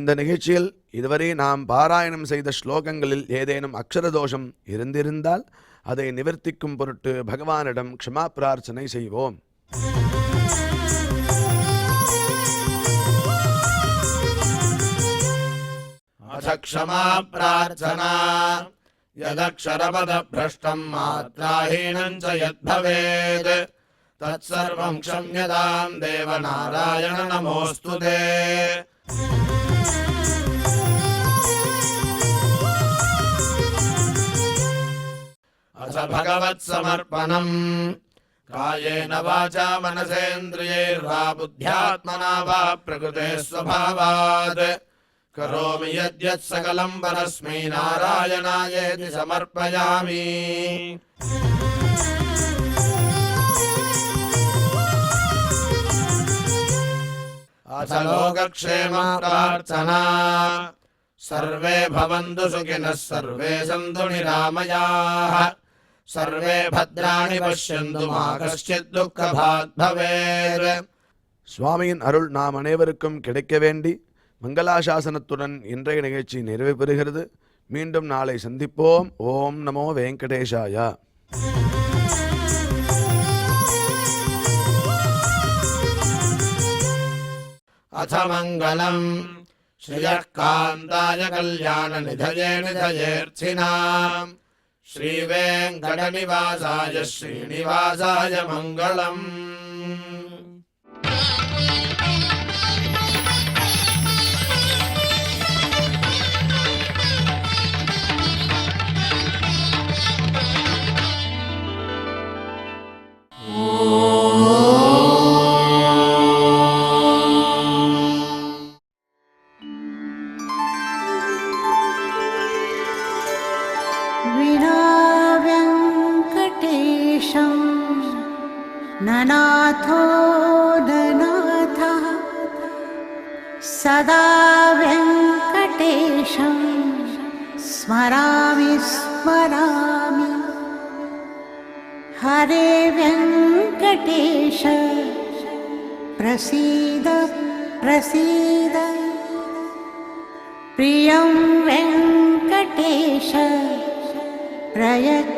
இந்த நிகழ்ச்சியில் இதுவரை நாம் பாராயணம் செய்த ஸ்லோகங்களில் ஏதேனும் அக்ஷர தோஷம் இருந்திருந்தால் அதை நிவர்த்திக்கும் பொருட்டு பகவானிடம் க்ஷமா பிரார்த்தனை செய்வோம்.
अथ क्षमा प्रार्थना यदक्षरपदभ्रष्टं मात्राहीनं च यद्भवेत् तत्सर्वं क्षम्यतां देवनारायण नमोऽस्तु ते। अथ भगवत्समर्पणम् कायेन वाचा मनसेन्द्रियैर्वा बुद्ध्यात्मना वा प्रकृते स्वभावात् करोमि यद्यत् सकलं परस्मै नारायणायेति समर्पयामि। अथ लोकक्षेम प्रार्थना सर्वे भवन्तु सुखिनः सर्वे सन्तु निरामयाः सर्वे भद्राणि पश्यन्तु मा कश्चित् दुःखभाग् भवेत्.
சுவாமியின் அருள் நாம் அனைவருக்கும் கிடைக்க வேண்டி மங்களாசாசனத்துடன் இன்றைய நிகழ்ச்சி நிறைவு பெறுகிறது. மீண்டும் நாளை சந்திப்போம். ஓம் நமோ வெங்கடேஷாய.
अथ मङ्गलम् श्रियः कान्ताय कल्याणनिधये निधयेऽर्थिनाम् श्रीवेङ्कटनिवासाय श्रीनिवासाय मङ्गलम्.
विनाव्यङ्कटेशं ननाथो ननाथः सदा व्यङ्कटेशं स्मरामि स्मरामि हरे व्यङ्कटेश प्रसीद प्रसीद प्रियं वेङ्कटेश प्रयच्छ